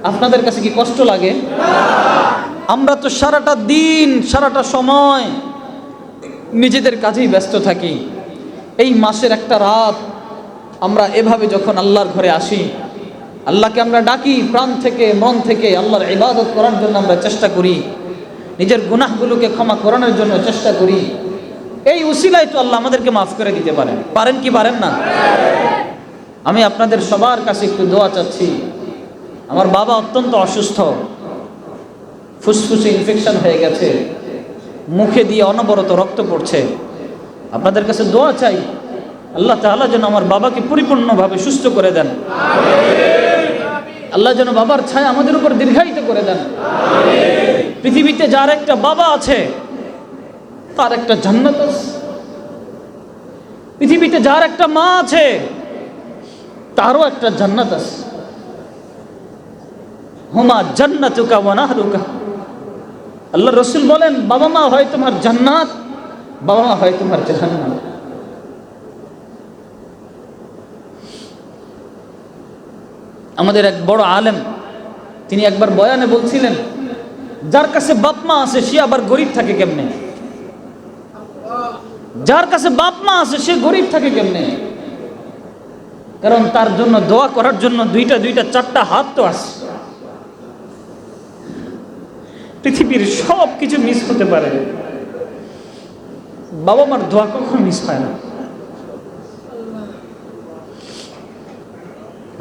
আপনাদের কাছে কি কষ্ট লাগে? আমরা তো সারাটা দিন সারাটা সময় নিজেদের কাজেই ব্যস্ত থাকি। এই মাসের একটা রাত আমরা এভাবে যখন আল্লাহর ঘরে আসি, আল্লাহকে আমরা ডাকি প্রাণ থেকে মন থেকে, আল্লাহর ইবাদত করার জন্য আমরা চেষ্টা করি, নিজের গুনাহগুলোকে ক্ষমা করানোর জন্য চেষ্টা করি। এই উসিলায় তো আল্লাহ আমাদেরকে মাফ করে দিতে পারেন। পারেন কি পারেন না? আমি আপনাদের সবার কাছে একটু দোয়া চাচ্ছি। আমার বাবা অত্যন্ত অসুস্থ, ফুসফুসে ইনফেকশন হয়ে গেছে, মুখে দিয়ে অনবরত রক্ত পড়ছে। আপনাদের কাছে দোয়া চাই আল্লাহ তাআলা যেন আমার বাবাকে পরিপূর্ণভাবে সুস্থ করে দেন। আল্লাহ যেন বাবার ছায়া আমাদের উপর দীর্ঘায়িত করে দেন। পৃথিবীতে যার একটা বাবা আছে তার একটা জান্নাত আছে। পৃথিবীতে যার একটা মা আছে তারও একটা জান্নাত আছে। হুমা জান্নাতুকা ওয়া নাহরুকা। আল্লাহ রাসূল বলেন বাবা মা হয় তোমার জান্নাত, বাবা মা হয় তোমার জাহান্নাম। আমাদের এক বড় আলেম তিনি একবার বয়ানে বলছিলেন, যার কাছে বাপ মা আছে সে আবার গরিব থাকে কেমনে? যার কাছে বাপ মা আছে সে গরিব থাকে কেমনে? কারণ তার জন্য দোয়া করার জন্য দুইটা চারটা হাত তো আছে। পৃথিবীর সব কিছু মিস হতে পারে, বাবা মার দোয়া কখনো মিস হয় না।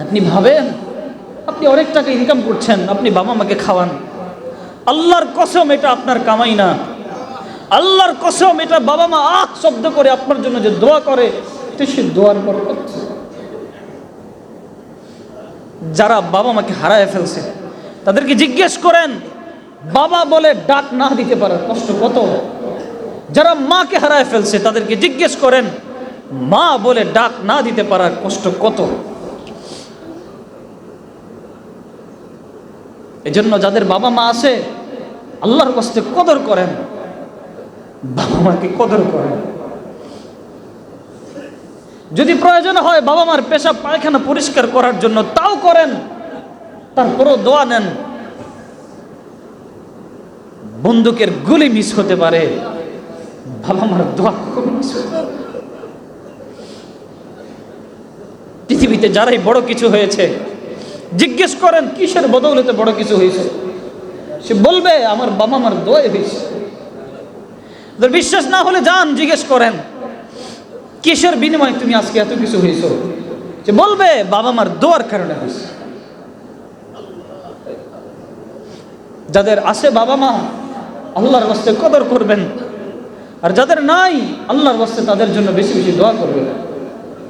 আপনি ভাবেন আপনি অনেক টাকা ইনকাম করছেন, আপনি বাবা মাকে খাওয়ান, আল্লাহর কসম এটা আপনার কামাই না। আল্লাহর কসম এটা বাবা মা আহ শব্দ করে আপনার জন্য যে দোয়া করে এটা সে দোয়ার বরকত। যারা বাবা মাকে হারায় ফেলছে তাদেরকে জিজ্ঞেস করেন বাবা বলে ডাক না দিতে পারার কষ্ট কত। যারা মাকে হারায় ফেলছে তাদেরকে জিজ্ঞেস করেন মা বলে ডাক না দিতে পারার কষ্ট কত। এজন্য যাদের বাবা মা আছে আল্লাহর কষ্টে কদর করেন, বাবা মাকে কদর করেন। যদি প্রয়োজন হয় বাবা মার পেশাব পায়খানা পরিষ্কার করার জন্য তাও করেন, তারপরও দোয়া নেন। বন্দুকের গুলি মিস হতে পারে, বাবা মার দোয়া কখনো মিস হতে পারে। পৃথিবীতে যারাই বড় কিছু হয়েছে জিজ্ঞেস করেন কিসের বদৌলতে বড় কিছু হয়েছে, সে বলবে আমার বাবা মার দোয়াই হয়েছে। বিশ্বাস না হলে যান জিজ্ঞেস করেন কিসের বিনিময়ে তুমি আজকে এত কিছু হয়েছো, সে বলবে বাবা মার দোয়ার কারণে হয়েছে। যাদের আছে বাবা মা আল্লাহর রাস্তায় কদর করবেন, আর যাদের নাই আল্লাহর রাস্তায় তাদের জন্য বেশি বেশি দোয়া করবেন।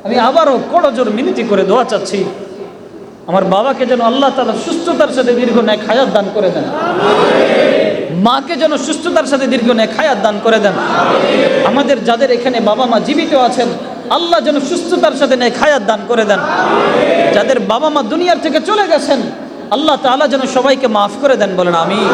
আমি আবারও করজোর মিনতি করে দোয়া চাচ্ছি, আমার বাবাকে যেন আল্লাহ তাআলা সুস্থতার সাথে দীর্ঘ নেক হায়াত দান করে দেন, মাকে যেন সুস্থতার সাথে দীর্ঘ নেক হায়াত দান করে দেন। আমাদের যাদের এখানে বাবা মা জীবিত আছেন আল্লাহ যেন সুস্থতার সাথে নেক হায়াত দান করে দেন। যাদের বাবা মা দুনিয়ার থেকে চলে গেছেন আল্লাহ তাআলা যেন সবাইকে মাফ করে দেন, বলেন আমিন।